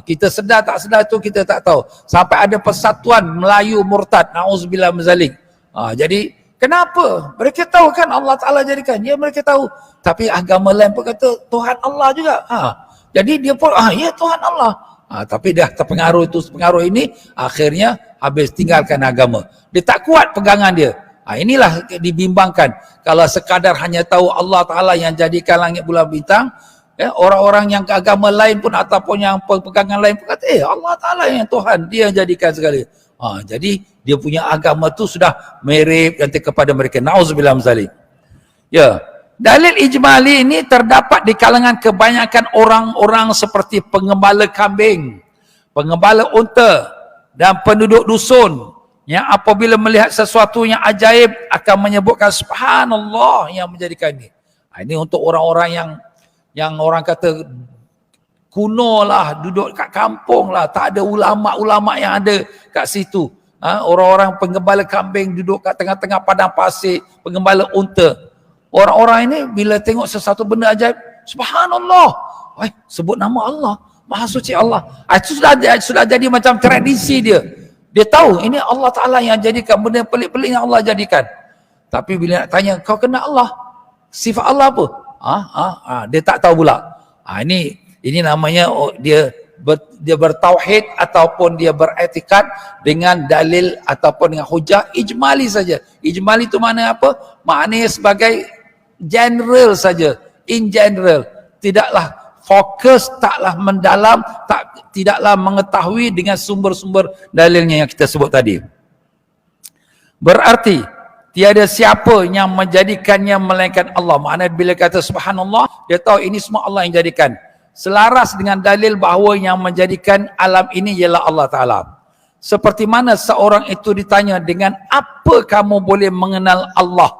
Kita sedar tak sedar tu kita tak tahu. Sampai ada persatuan Melayu murtad, na'udzubillah min zalik. Jadi kenapa? Mereka tahu kan Allah Ta'ala jadikan. Ya, mereka tahu. Tapi agama lain pun kata Tuhan Allah juga. Jadi dia pun, ya Tuhan Allah. Tapi dah terpengaruh ini, akhirnya habis tinggalkan agama. Dia tak kuat pegangan dia. Inilah dibimbangkan. Kalau sekadar hanya tahu Allah Ta'ala yang jadikan langit bulan bintang, ya, orang-orang yang ke agama lain pun ataupun yang pegangan lain pun kata, Allah Ta'ala yang Tuhan, dia yang jadikan segala. Jadi dia punya agama tu sudah mirip nanti kepada mereka. Na'udzubillah min zalik. Ya, dalil ijmali ini terdapat di kalangan kebanyakan orang-orang seperti pengembala kambing, pengembala unta dan penduduk dusun yang apabila melihat sesuatu yang ajaib akan menyebutkan subhanallah yang menjadikan ini. Ini untuk orang-orang yang orang kata kuno lah, duduk kat kampung lah, tak ada ulama-ulama yang ada kat situ. Orang-orang penggembala kambing duduk kat tengah-tengah padang pasir, penggembala unta. Orang-orang ini bila tengok sesuatu benda ajaib, subhanallah, sebut nama Allah, maha suci Allah. Itu sudah jadi macam tradisi dia. Dia tahu ini Allah Ta'ala yang jadikan, benda pelik-pelik yang Allah jadikan. Tapi bila nak tanya, kau kenal Allah? Sifat Allah apa? Dia tak tahu pula. Ini namanya dia bertauhid ataupun dia beretikad dengan dalil ataupun dengan hujah ijmali saja. Ijmali itu makna apa? Maknanya sebagai general saja, in general. Tidaklah fokus, taklah mendalam, tidaklah mengetahui dengan sumber-sumber dalilnya yang kita sebut tadi. Berarti tiada siapa yang menjadikannya melainkan Allah. Maknanya bila kata subhanallah, dia tahu ini semua Allah yang jadikan. Selaras dengan dalil bahawa yang menjadikan alam ini ialah Allah Ta'ala. Seperti mana seorang itu ditanya, dengan apa kamu boleh mengenal Allah?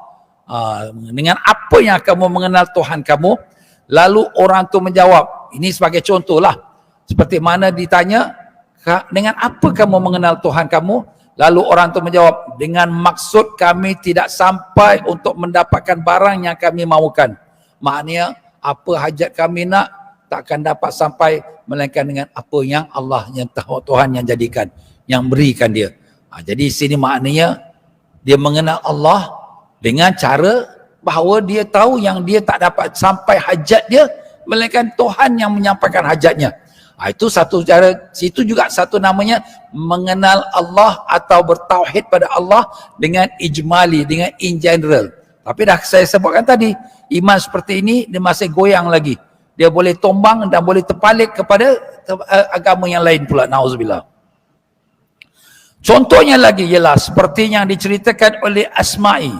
Dengan apa yang kamu mengenal Tuhan kamu? Lalu orang tu menjawab, ini sebagai contoh lah. Seperti mana ditanya, dengan apa kamu mengenal Tuhan kamu? Lalu orang tu menjawab, dengan maksud kami tidak sampai untuk mendapatkan barang yang kami mahukan. Maknanya, apa hajat kami nak, takkan dapat sampai melainkan dengan apa yang Allah, yang Tuhan yang jadikan, yang berikan dia. Jadi sini maknanya dia mengenal Allah dengan cara bahawa dia tahu yang dia tak dapat sampai hajat dia melainkan Tuhan yang menyampaikan hajatnya. Itu satu cara, situ juga satu namanya mengenal Allah atau bertauhid pada Allah dengan ijmali, dengan in general. Tapi dah saya sebutkan tadi, iman seperti ini dia masih goyang lagi. Dia boleh tombang dan boleh terpalik kepada agama yang lain pula. Na'udzubillah. Contohnya lagi ialah seperti yang diceritakan oleh Asma'i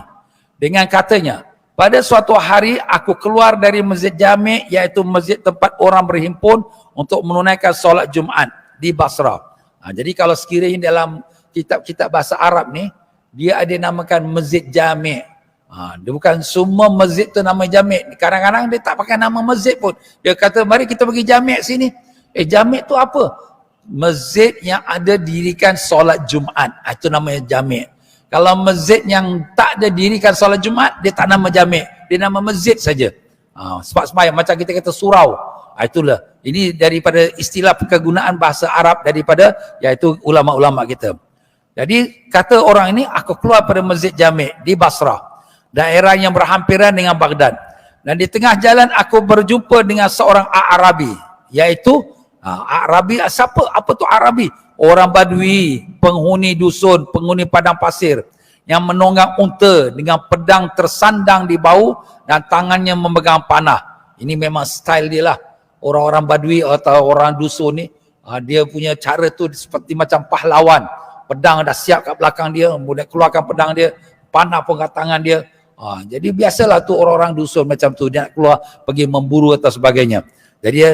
dengan katanya, pada suatu hari aku keluar dari masjid jami', iaitu masjid tempat orang berhimpun untuk menunaikan solat Jumaat di Basrah. Jadi kalau sekiranya dalam kitab-kitab bahasa Arab ni, dia ada namakan masjid jami'. Dia bukan semua masjid tu nama jami'. Kadang-kadang dia tak pakai nama masjid pun. Dia kata mari kita pergi jami' sini. Jami' tu apa? Masjid yang ada dirikan solat Jumaat. Itu namanya jami'. Kalau masjid yang tak ada dirikan solat Jumaat, dia tak nama jami'. Dia nama masjid saja. Sebab sembahyang macam kita kata surau. Itulah. Ini daripada istilah kegunaan bahasa Arab daripada iaitu ulama-ulama kita. Jadi kata orang ini, aku keluar pada masjid jami' di Basrah, daerah yang berhampiran dengan Baghdad. Dan di tengah jalan aku berjumpa dengan seorang Arabi, iaitu Arabi siapa? Apa tu Arabi? Orang Badui, penghuni dusun, penghuni padang pasir yang menunggang unta dengan pedang tersandang di bahu dan tangannya memegang panah. Ini memang style dia lah. Orang-orang Badui atau orang dusun ni, dia punya cara tu seperti macam pahlawan. Pedang dah siap kat belakang dia, kemudian keluarkan pedang dia, panah pun kat tangan dia. Jadi biasalah tu orang-orang dusun macam tu, dia nak keluar pergi memburu atau sebagainya. Jadi dia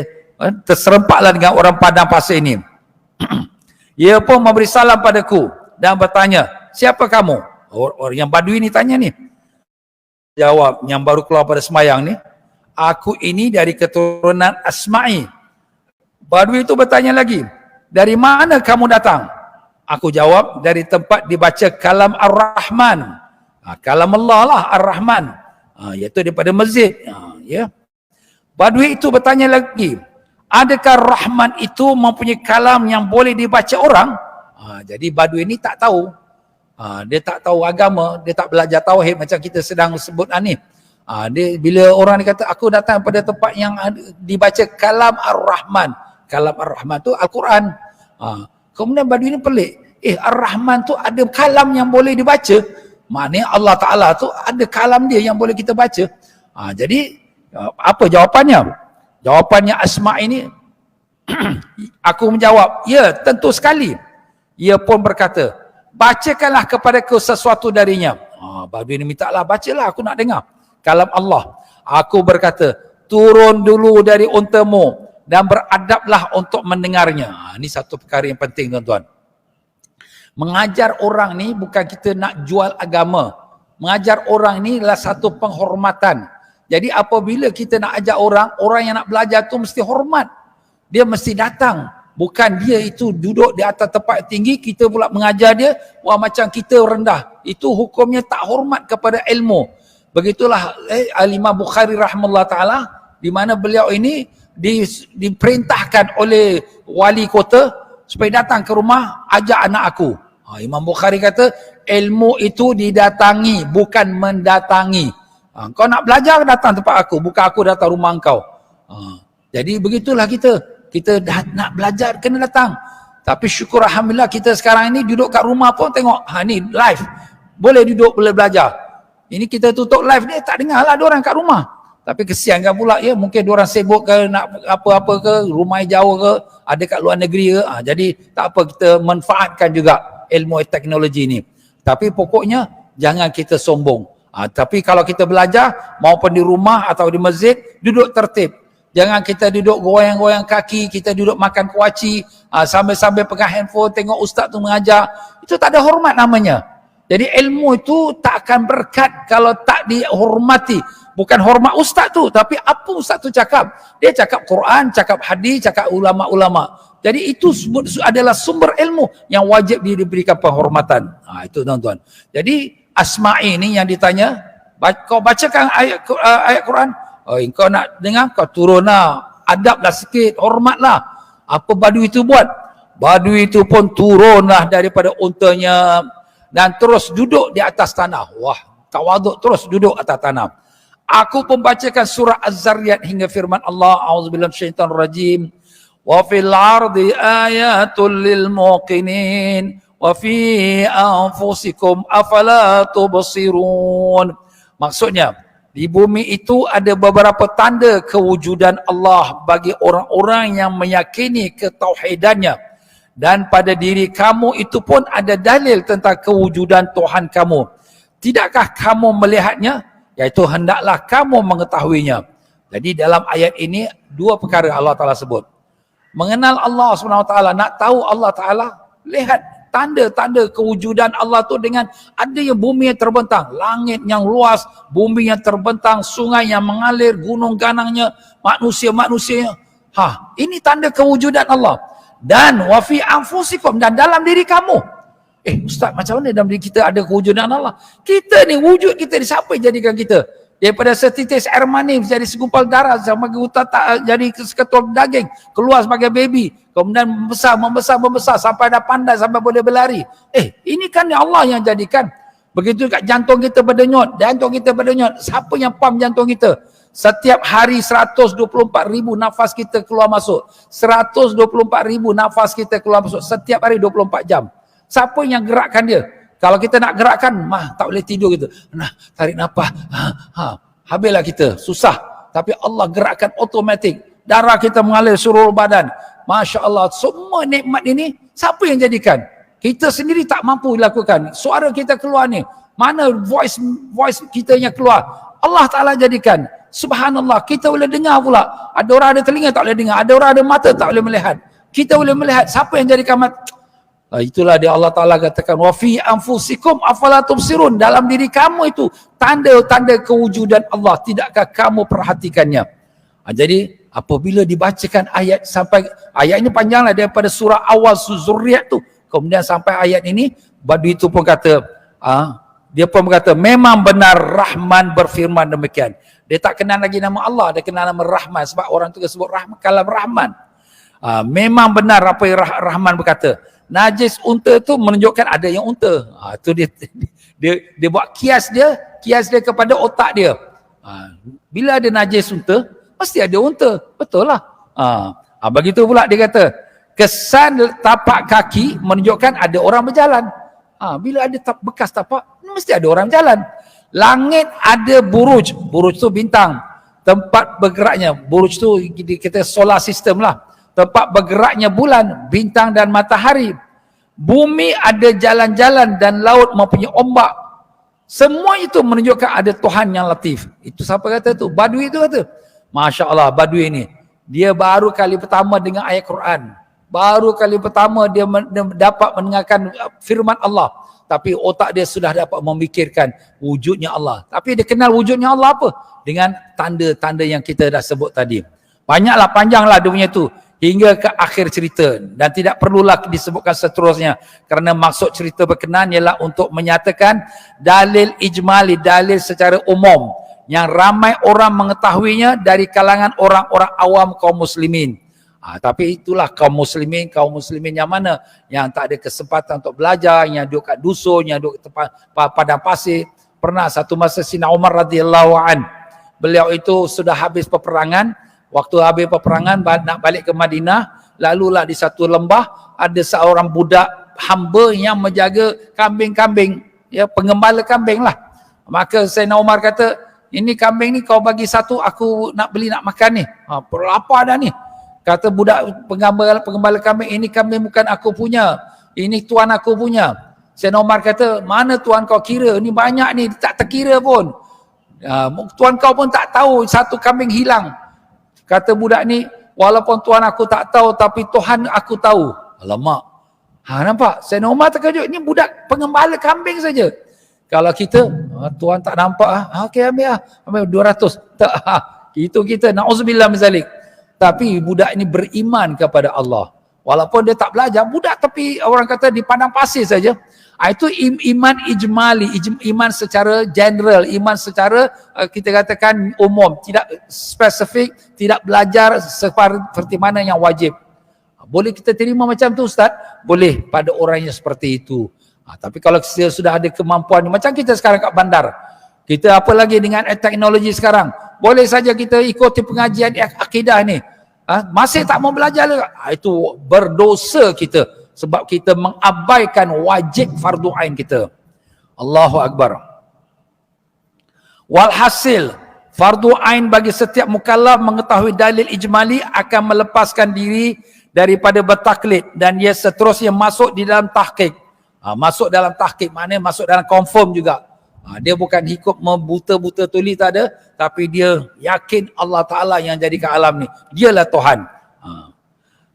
terserempaklah dengan orang padang pasir ini. Ia pun memberi salam padaku dan bertanya, siapa kamu? Orang yang Badui ni tanya ni. Jawab yang baru keluar pada semayang ni, aku ini dari keturunan Asma'i. Badui itu bertanya lagi, dari mana kamu datang? Aku jawab, dari tempat dibaca kalam Ar-Rahman. Kalam Allah lah Ar-Rahman, iaitu daripada masjid. Ya. Badui itu bertanya lagi, Adakah Rahman itu mempunyai kalam yang boleh dibaca orang? Jadi Badui ni tak tahu. Dia tak tahu agama, dia tak belajar tauhid macam kita sedang sebut ni. Dia bila orang ni kata aku datang pada tempat yang dibaca kalam Ar-Rahman. Kalam Ar-Rahman tu Al-Quran. Kemudian Badui ni pelik. Ar-Rahman tu ada kalam yang boleh dibaca. Maknanya Allah Ta'ala tu ada kalam dia yang boleh kita baca. Jadi apa jawapannya? Jawapannya Asma ini aku menjawab, ya tentu sekali. Ia pun berkata, bacakanlah kepadaku sesuatu darinya. Badui ni minta lah, bacalah aku nak dengar kalam Allah. Aku berkata, turun dulu dari untamu dan beradablah untuk mendengarnya. Ini satu perkara yang penting tuan-tuan. Mengajar orang ni bukan kita nak jual agama. Mengajar orang ni adalah satu penghormatan. Jadi apabila kita nak ajar orang yang nak belajar tu mesti hormat. Dia mesti datang. Bukan dia itu duduk di atas tempat tinggi, kita pula mengajar dia, wah macam kita rendah. Itu hukumnya tak hormat kepada ilmu. Begitulah Al-Imam Bukhari rahimahullah ta'ala, di mana beliau ini diperintahkan oleh wali kota supaya datang ke rumah, ajak anak aku. Imam Bukhari kata, ilmu itu didatangi, bukan mendatangi. Kau nak belajar, datang tempat aku, bukan aku datang rumah kau. Jadi begitulah kita dah nak belajar, kena datang. Tapi syukur alhamdulillah kita sekarang ini duduk kat rumah pun tengok, ni live. Boleh duduk, boleh belajar. Ini kita tutup live ni, tak dengar lah diorang kat rumah. Tapi kesian kan pula, ya mungkin diorang sibuk ke, nak apa-apa ke, rumah jauh ke, ada kat luar negeri ke. Jadi tak apa, kita manfaatkan juga ilmu teknologi ni. Tapi pokoknya, jangan kita sombong. Tapi kalau kita belajar, maupun di rumah atau di masjid, duduk tertib. Jangan kita duduk goyang-goyang kaki, kita duduk makan kuaci, sambil-sambil pegang handphone, tengok ustaz tu mengajar. Itu tak ada hormat namanya. Jadi ilmu itu tak akan berkat kalau tak dihormati. Bukan hormat ustaz tu, tapi apa ustaz tu cakap. Dia cakap Quran, cakap hadis, cakap ulama-ulama. Jadi itu adalah sumber ilmu yang wajib diberikan penghormatan. Itu tuan-tuan. Jadi Asma'i ni yang ditanya, kau bacakan ayat Quran? Kau nak dengar, kau turunlah, adablah sikit, hormatlah. Apa Badui itu buat? Badui itu pun turunlah daripada untanya dan terus duduk di atas tanah. Wah, tawaduk, terus duduk atas tanah. Aku pun bacakan surah Az-Zariyat hingga firman Allah, a'udzubillahi minasyaitonir rajim. Wa fil ardi ayatul lil muqinin wa fi anfusikum afala tubsirun. Maksudnya, di bumi itu ada beberapa tanda kewujudan Allah bagi orang-orang yang meyakini ketauhidannya. Dan pada diri kamu itu pun ada dalil tentang kewujudan Tuhan kamu. Tidakkah kamu melihatnya? Iaitu hendaklah kamu mengetahuinya. Jadi dalam ayat ini dua perkara Allah Ta'ala sebut. Mengenal Allah SWT, nak tahu Allah Ta'ala, lihat tanda-tanda kewujudan Allah tu dengan ada yang bumi yang terbentang, langit yang luas, bumi yang terbentang, sungai yang mengalir, gunung ganangnya, manusia-manusia. Ini tanda kewujudan Allah. Dan wa fi anfusikum, dan dalam diri kamu. Ustaz, macam mana dalam diri kita ada kewujudan Allah? Kita ni wujud kita ni, siapa yang jadikan kita? Daripada setitis air mani jadi segumpal darah, sebagai utak jadi seketul daging, keluar sebagai baby, kemudian membesar sampai dah pandai, sampai boleh berlari. Ini kan Allah yang jadikan. Begitu kat jantung kita berdenyut, siapa yang pump jantung kita? Setiap hari 124,000 nafas kita keluar masuk. 124,000 nafas kita keluar masuk setiap hari 24 jam. Siapa yang gerakkan dia? Kalau kita nak gerakkan, tak boleh tidur kita. Tarik nafas. Habislah kita. Susah. Tapi Allah gerakkan automatik. Darah kita mengalir seluruh badan. Masya Allah. Semua nikmat ini, siapa yang jadikan? Kita sendiri tak mampu lakukan. Suara kita keluar ni. Mana voice kita yang keluar? Allah Ta'ala jadikan. Subhanallah. Kita boleh dengar pula. Ada orang ada telinga tak boleh dengar. Ada orang ada mata tak boleh melihat. Kita boleh melihat. Siapa yang jadikan mata? Itulah dia Allah Ta'ala katakan, wa fi anfusikum afala tubsirun. Dalam diri kamu itu tanda-tanda kewujudan Allah, tidakkah kamu perhatikannya? Jadi apabila dibacakan ayat sampai, ayat ini panjanglah daripada surah awal Zurriyat tu, kemudian sampai ayat ini, Badui itu pun kata, dia pun berkata, memang benar Rahman berfirman demikian. Dia tak kenal lagi nama Allah, dia kenal nama Rahman. Sebab orang tu sebut Rahman, kalam Rahman. Memang benar apa yang Rahman berkata. Najis unta tu menunjukkan ada yang unta. Tu dia buat kias dia kepada otak dia. Bila ada najis unta, mesti ada unta. Betul lah. Begitu pula dia kata, kesan tapak kaki menunjukkan ada orang berjalan. Bila ada bekas tapak, mesti ada orang berjalan. Langit ada buruj. Buruj tu bintang. Tempat bergeraknya. Buruj tu kita solar system lah. Tempat bergeraknya bulan, bintang dan matahari. Bumi ada jalan-jalan dan laut mempunyai ombak. Semua itu menunjukkan ada Tuhan yang latif. Itu siapa kata tu? Badui tu kata. Masya Allah, Badui ni. Dia baru kali pertama dengar ayat Quran. Baru kali pertama dia dapat mendengarkan firman Allah. Tapi otak dia sudah dapat memikirkan wujudnya Allah. Tapi dia kenal wujudnya Allah apa? Dengan tanda-tanda yang kita dah sebut tadi. Banyaklah, panjanglah dia punya tu. Hingga ke akhir cerita. Dan tidak perlulah disebutkan seterusnya. Kerana maksud cerita berkenaan ialah untuk menyatakan dalil ijmali, dalil secara umum. Yang ramai orang mengetahuinya dari kalangan orang-orang awam kaum muslimin. Tapi itulah kaum muslimin yang mana? Yang tak ada kesempatan untuk belajar, yang duduk kat dusun, yang duduk tempat padang pasir. Pernah satu masa Sayyidina Umar radhiyallahu an, beliau itu sudah habis peperangan. Waktu habis peperangan nak balik ke Madinah, lalulah di satu lembah ada seorang budak hamba yang menjaga kambing-kambing, ya, pengembala kambing lah. Maka Sayyidina Umar kata, ini kambing ni kau bagi satu, aku nak beli nak makan ni. Lapar dah ni. Kata budak pengembala kambing, ini kambing bukan aku punya. Ini tuan aku punya. Sayyidina Umar kata, mana tuan kau kira? Ni banyak ni, tak terkira pun. Tuan kau pun tak tahu satu kambing hilang. Kata budak ni, walaupun tuan aku tak tahu, tapi Tuhan aku tahu. Alamak. Nampak? Sayyidina Umar terkejut. Ini budak pengembala kambing saja. Kalau kita, tuan tak nampak. Okey, ambil lah. Ambil 200. Tak, itu kita. Na'udzubillah min zalik. Tapi budak ini beriman kepada Allah. Walaupun dia tak belajar, budak tapi orang kata di padang pasir saja. Itu iman ijmali, iman secara general, iman secara kita katakan umum, tidak spesifik, tidak belajar seperti mana yang wajib. Boleh kita terima macam tu Ustaz? Boleh pada orang yang seperti itu. Tapi kalau kita sudah ada kemampuan, macam kita sekarang kat bandar, kita apa lagi dengan teknologi sekarang, boleh saja kita ikuti pengajian akidah ni. Masih tak mau belajar lagi. Itu berdosa kita sebab kita mengabaikan wajib fardu ain kita. Allahu Akbar. Walhasil, fardu ain bagi setiap mukallaf mengetahui dalil ijmali akan melepaskan diri daripada bertaklid dan ia seterusnya masuk di dalam tahqiq. Masuk dalam tahqiq maknanya masuk dalam confirm juga. Dia bukan ikut membuta-buta tuli tak ada, tapi dia yakin Allah Ta'ala yang jadikan alam ni. Dialah Tuhan.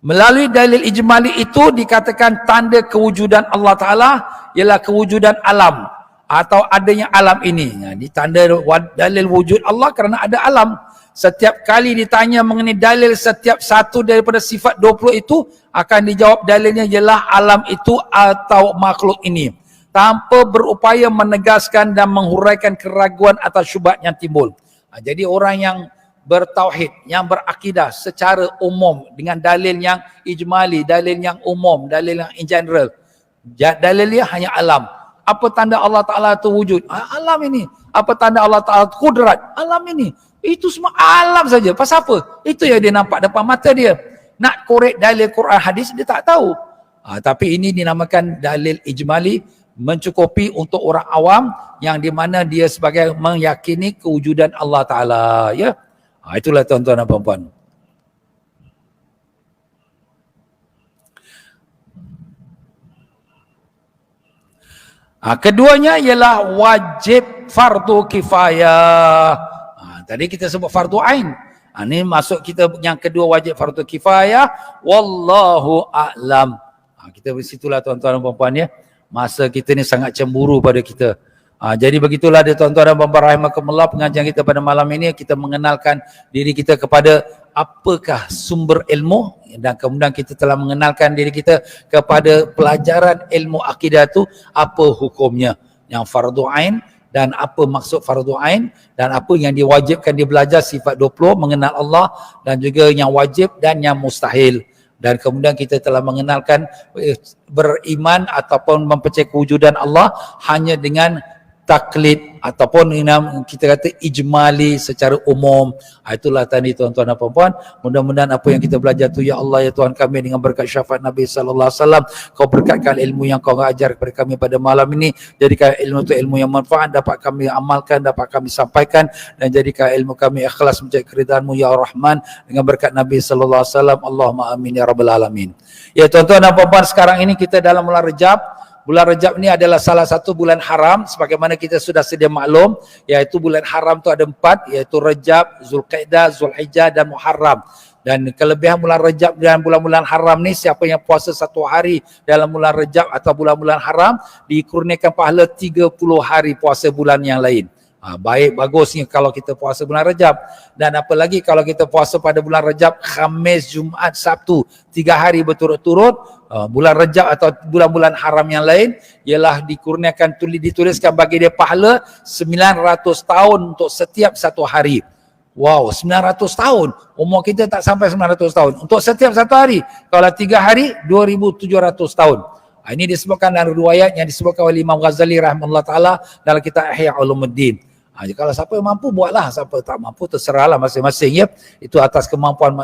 Melalui dalil ijmali itu dikatakan tanda kewujudan Allah Ta'ala ialah kewujudan alam atau adanya alam ini. Ini tanda dalil wujud Allah kerana ada alam. Setiap kali ditanya mengenai dalil setiap satu daripada sifat 20 itu, akan dijawab dalilnya ialah alam itu atau makhluk ini, tanpa berupaya menegaskan dan menghuraikan keraguan atau syubhat yang timbul. Jadi orang yang bertauhid, yang berakidah secara umum dengan dalil yang ijmali, dalil yang umum, dalil yang in general, dalilnya hanya alam. Apa tanda Allah Ta'ala itu wujud? Alam ini. Apa tanda Allah Ta'ala itu kudrat? Alam ini. Itu semua alam saja. Pasal apa? Itu yang dia nampak depan mata dia. Nak korek dalil Quran hadis, dia tak tahu. Tapi ini dinamakan dalil ijmali, mencukupi untuk orang awam yang di mana dia sebagai meyakini kewujudan Allah Ta'ala. Ya? Itulah tuan-tuan dan puan-puan. Keduanya ialah wajib fardu kifayah. Tadi kita sebut fardu ain. Ini masuk kita yang kedua wajib fardu kifayah. Wallahu a'lam. Kita bersitulah tuan-tuan dan puan-puan ya. Masa kita ni sangat cemburu pada kita. Jadi begitulah dia tuan-tuan dan puan-puan rahimakumullah, pengajian kita pada malam ini. Kita mengenalkan diri kita kepada apakah sumber ilmu, dan kemudian kita telah mengenalkan diri kita kepada pelajaran ilmu akidah itu apa hukumnya, yang fardu ain, dan apa maksud fardu ain dan apa yang diwajibkan dia belajar sifat 20, mengenal Allah dan juga yang wajib dan yang mustahil. Dan kemudian kita telah mengenalkan beriman ataupun mempercayai kewujudan Allah hanya dengan taklid ataupun kita kata ijmali secara umum. Itulah tadi tuan-tuan dan puan-puan, mudah-mudahan apa yang kita belajar tu ya Allah ya Tuhan kami, dengan berkat syafaat Nabi sallallahu alaihi wasallam, kau berkatkan ilmu yang kau ajar kepada kami pada malam ini, jadikan ilmu itu ilmu yang manfaat, dapat kami amalkan, dapat kami sampaikan, dan jadikan ilmu kami ikhlas mencari keridhaan-Mu ya Rahman, dengan berkat Nabi sallallahu alaihi wasallam. Allahumma amin ya rabbal alamin. Ya tuan-tuan dan puan-puan, sekarang ini kita dalam bulan Rejab. Bulan Rejab ni adalah salah satu bulan haram, sebagaimana kita sudah sedia maklum, iaitu bulan haram tu ada 4, iaitu Rejab, Zulqaidah, Zulhijjah dan Muharram. Dan kelebihan bulan Rejab dan bulan-bulan haram ni, siapa yang puasa 1 hari dalam bulan Rejab atau bulan-bulan haram, dikurniakan pahala 30 hari puasa bulan yang lain. Baik, bagusnya kalau kita puasa bulan Rejab. Dan apalagi kalau kita puasa pada bulan Rejab, Khamis, Jumaat, Sabtu, 3 hari berturut-turut. Bulan Rejab atau bulan-bulan haram yang lain ialah dikurniakan, dituliskan bagi dia pahala 900 tahun untuk setiap 1 hari. Wow, 900 tahun. Umur kita tak sampai 900 tahun. Untuk setiap 1 hari. Kalau 3 hari, 2,700 tahun. Ini disebutkan dalam riwayat yang disebutkan oleh Imam Ghazali rahimahullah ta'ala dalam kitab Ihya Ulumuddin. Kalau siapa yang mampu buatlah, siapa tak mampu terserahlah masing-masing ya. Itu atas kemampuan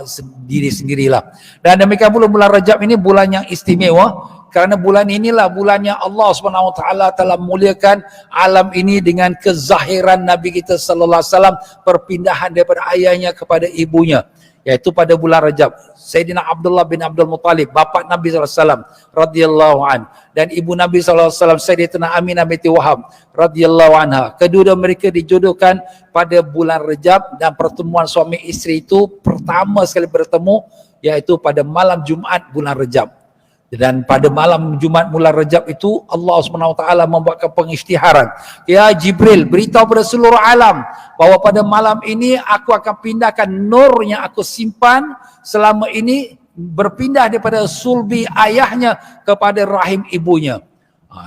diri sendirilah. Dan demikian pula bulan Rejab ini bulan yang istimewa, kerana bulan inilah bulan yang Allah Subhanahu Wa Taala telah muliakan alam ini dengan kezahiran Nabi kita sallallahu alaihi wasallam, perpindahan daripada ayahnya kepada ibunya, iaitu pada bulan Rejab. Sayyidina Abdullah bin Abdul Muttalib, bapa Nabi SAW radhiyallahu an, dan ibu Nabi SAW Sayyidatina Aminah binti Wahab radhiyallahu anha. Kedua mereka dijodohkan pada bulan Rejab, dan pertemuan suami isteri itu pertama sekali bertemu iaitu pada malam Jumaat bulan Rejab. Dan pada malam Jumaat bulan Rejab itu Allah SWT membuatkan pengisytiharan. Ya Jibril, beritahu pada seluruh alam bahawa pada malam ini aku akan pindahkan nur yang aku simpan selama ini, berpindah daripada sulbi ayahnya kepada rahim ibunya.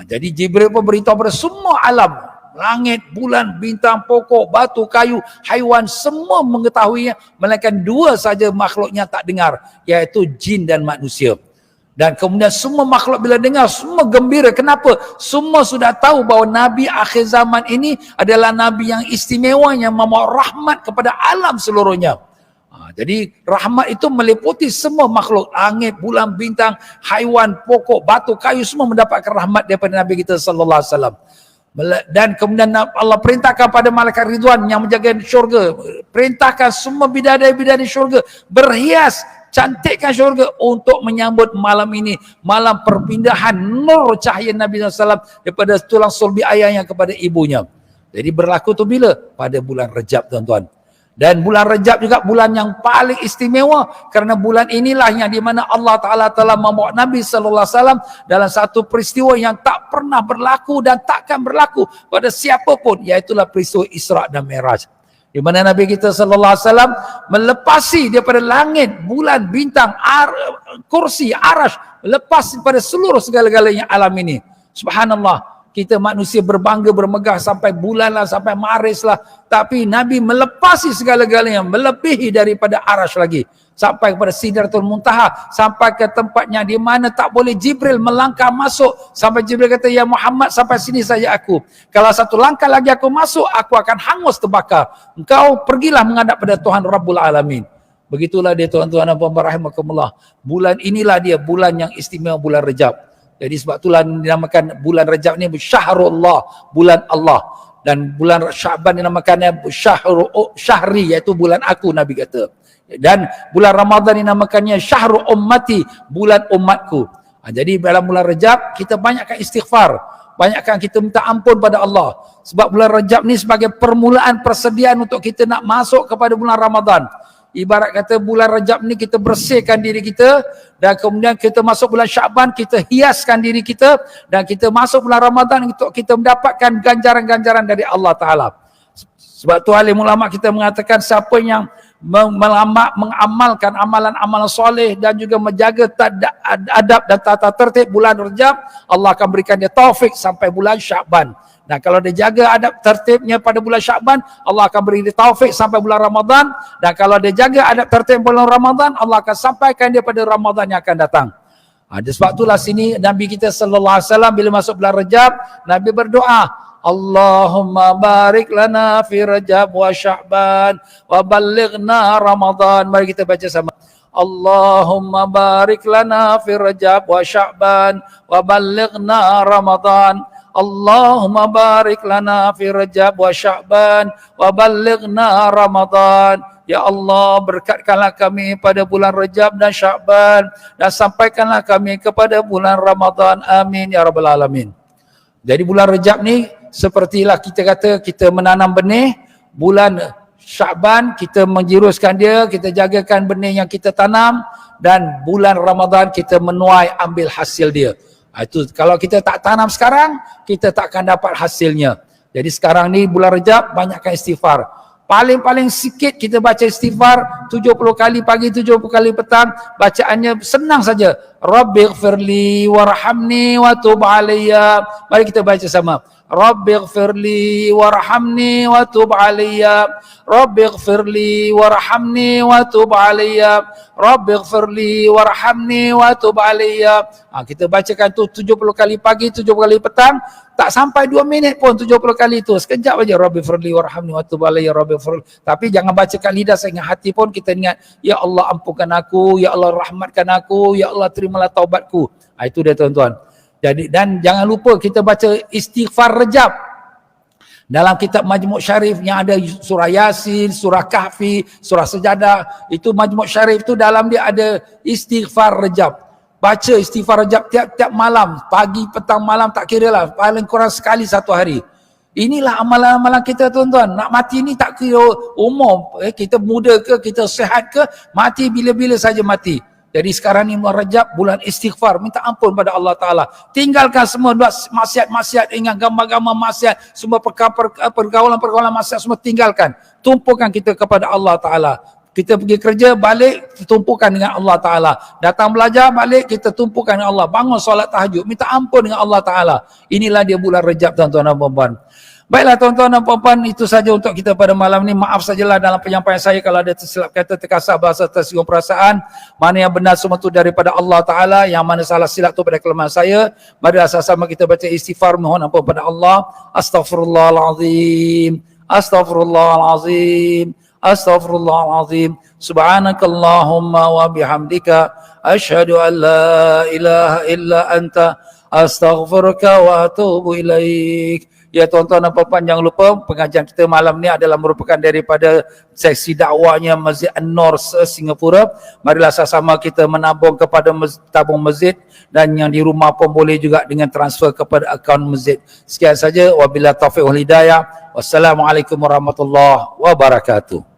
Jadi Jibril pun beritahu pada semua alam, langit, bulan, bintang, pokok, batu, kayu, haiwan, semua mengetahuinya, melainkan 2 saja makhluknya tak dengar, iaitu jin dan manusia. Dan kemudian semua makhluk bila dengar, semua gembira. Kenapa? Semua sudah tahu bahawa Nabi akhir zaman ini adalah Nabi yang istimewa, yang membawa rahmat kepada alam seluruhnya. Jadi rahmat itu meliputi semua makhluk, langit, bulan, bintang, haiwan, pokok, batu, kayu, semua mendapatkan rahmat daripada Nabi kita sallallahu alaihi wasallam. Dan kemudian Allah perintahkan pada malaikat Ridwan yang menjaga syurga, perintahkan semua bidadari-bidadari syurga berhias, cantikkan syurga untuk menyambut malam ini, malam perpindahan nur cahaya Nabi SAW daripada tulang sulbi ayahnya kepada ibunya. Jadi berlaku tu bila? Pada bulan Rejab tuan-tuan. Dan bulan Rejab juga bulan yang paling istimewa, kerana bulan inilah yang di mana Allah Ta'ala telah membawa Nabi SAW dalam satu peristiwa yang tak pernah berlaku dan takkan berlaku pada siapapun, iaitulah peristiwa Isra' dan Mi'raj. Di mana Nabi kita sallallahu alaihi wasallam melepasi daripada langit, bulan, bintang, kursi, arash, lepas daripada seluruh segala-galanya alam ini. Subhanallah, kita manusia berbangga, bermegah sampai bulan lah, sampai Maris lah. Tapi Nabi melepasi segala-galanya, melebihi daripada arash lagi. Sampai kepada Sidratul Muntaha, sampai ke tempatnya di mana tak boleh Jibril melangkah masuk. Sampai Jibril kata, ya Muhammad, sampai sini saja aku. Kalau satu langkah lagi aku masuk, aku akan hangus terbakar. Engkau pergilah menghadap pada Tuhan Rabbul Alamin. Begitulah dia tuan-tuan dan puan-puan rahimakumullah. Bulan inilah dia bulan yang istimewa, bulan Rejab. Jadi sebab itulah dinamakan bulan Rejab ni Syahrullah, bulan Allah. Dan bulan Syaban dinamakannya Syahri, iaitu bulan aku, Nabi kata. Dan bulan Ramadan dinamakannya Syahrul Ummati, bulan umatku. Jadi dalam bulan Rejab kita banyakkan istighfar, banyakkan kita minta ampun pada Allah. Sebab bulan Rejab ni sebagai permulaan persediaan untuk kita nak masuk kepada bulan Ramadan. Ibarat kata bulan Rejab ni kita bersihkan diri kita, dan kemudian kita masuk bulan Syaban, kita hiaskan diri kita, dan kita masuk bulan Ramadan untuk kita mendapatkan ganjaran-ganjaran dari Allah Ta'ala. Sebab tu alim ulama kita mengatakan siapa yang mengamalkan amalan-amalan soleh dan juga menjaga adab dan tata tertib bulan Rejab, Allah akan berikan dia taufik sampai bulan Syaban. Dan kalau dia jaga adab tertibnya pada bulan Sya'ban, Allah akan beri dia taufik sampai bulan Ramadan. Dan kalau dia jaga adab tertib bulan Ramadan, Allah akan sampaikan dia pada Ramadan yang akan datang. Sebab itulah sini Nabi kita sallallahu alaihi wasallam bila masuk bulan Rajab, Nabi berdoa, Allahumma barik lana fi Rajab wa Sya'ban wa ballighna Ramadan. Mari kita baca sama. Allahumma barik lana fi Rajab wa Sya'ban wa ballighna Ramadan. Allahumma barik lana fi Rajab wa Sya'ban wa ballighna Ramadan. Ya Allah, berkatkanlah kami pada bulan Rajab dan Sya'ban dan sampaikanlah kami kepada bulan Ramadan. Amin ya rabbal alamin. Jadi bulan Rajab ni sepertilah kita kata kita menanam benih, bulan Sya'ban kita menjiruskan dia, kita jagakan benih yang kita tanam, dan bulan Ramadan kita menuai ambil hasil dia. Itu kalau kita tak tanam sekarang, kita tak akan dapat hasilnya. Jadi sekarang ni bulan Rajab, banyakkan istighfar. Paling-paling sikit kita baca istighfar 70 kali pagi, 70 kali petang. Bacaannya senang saja. Rabbighfirli warhamni wa tub alayya. Mari kita baca sama. Rabbighfirli warhamni wa tub alayya. Rabbighfirli warhamni wa tub alayya. Rabbighfirli warhamni wa tub alayya. Kita bacakan tu 70 kali pagi, 70 kali petang. Tak sampai 2 minit pun 70 kali tu. Sekejap aja Rabbighfirli warhamni wa tub alayya Rabbighfirli. Tapi jangan bacakan lidah sehingga hati pun kita ingat, ya Allah ampunkan aku, ya Allah rahmatkan aku, ya Allah terimalah taubatku. Itu dia tuan-tuan. Jadi dan jangan lupa kita baca istighfar Rajab. Dalam kitab Majmu' Syarif yang ada surah Yasin, surah Kahfi, surah Sejadah, itu Majmu' Syarif tu dalam dia ada istighfar Rajab. Baca istighfar Rajab tiap-tiap malam, pagi, petang, malam, tak kira lah, paling kurang sekali satu hari. Inilah amalan-amalan kita tuan-tuan. Nak mati ni tak kira umur, kita muda ke, kita sihat ke, mati bila-bila saja mati. Jadi sekarang ni bulan Rajab, bulan istighfar, minta ampun pada Allah Ta'ala. Tinggalkan semua maksiat-maksiat, ingat gambar-gambar maksiat, semua pergaulan-pergaulan maksiat semua tinggalkan. Tumpukan kita kepada Allah Ta'ala. Kita pergi kerja, balik, tumpukan dengan Allah Ta'ala. Datang belajar, balik, kita tumpukan dengan Allah. Bangun solat tahajud, minta ampun dengan Allah Ta'ala. Inilah dia bulan Rajab tuan-tuan dan puan-puan. Baiklah tuan-tuan dan puan-puan, itu saja untuk kita pada malam ni. Maaf sajalah dalam penyampaian saya kalau ada tersilap kata, terkasar bahasa, tersinggung perasaan. Mana yang benar semua itu daripada Allah Ta'ala, yang mana salah silap itu pada kelemahan saya. Marilah sama-sama kita baca istighfar, mohon ampun pada Allah. Astaghfirullahalazim. Astaghfirullahalazim. Astaghfirullahalazim. Subhanakallahumma wa bihamdika asyhadu an la ilaha illa anta astaghfiruka wa atubu ilaik. Ya tuan-tuan dan puan-puan, jangan lupa pengajian kita malam ni adalah merupakan daripada seksi dakwahnya Masjid An-Nur Singapura. Marilah sama-sama kita menabung kepada tabung masjid, dan yang di rumah pun boleh juga dengan transfer kepada akaun masjid. Sekian saja, wabillahi taufiq wal hidayah. Wassalamualaikum warahmatullahi wabarakatuh.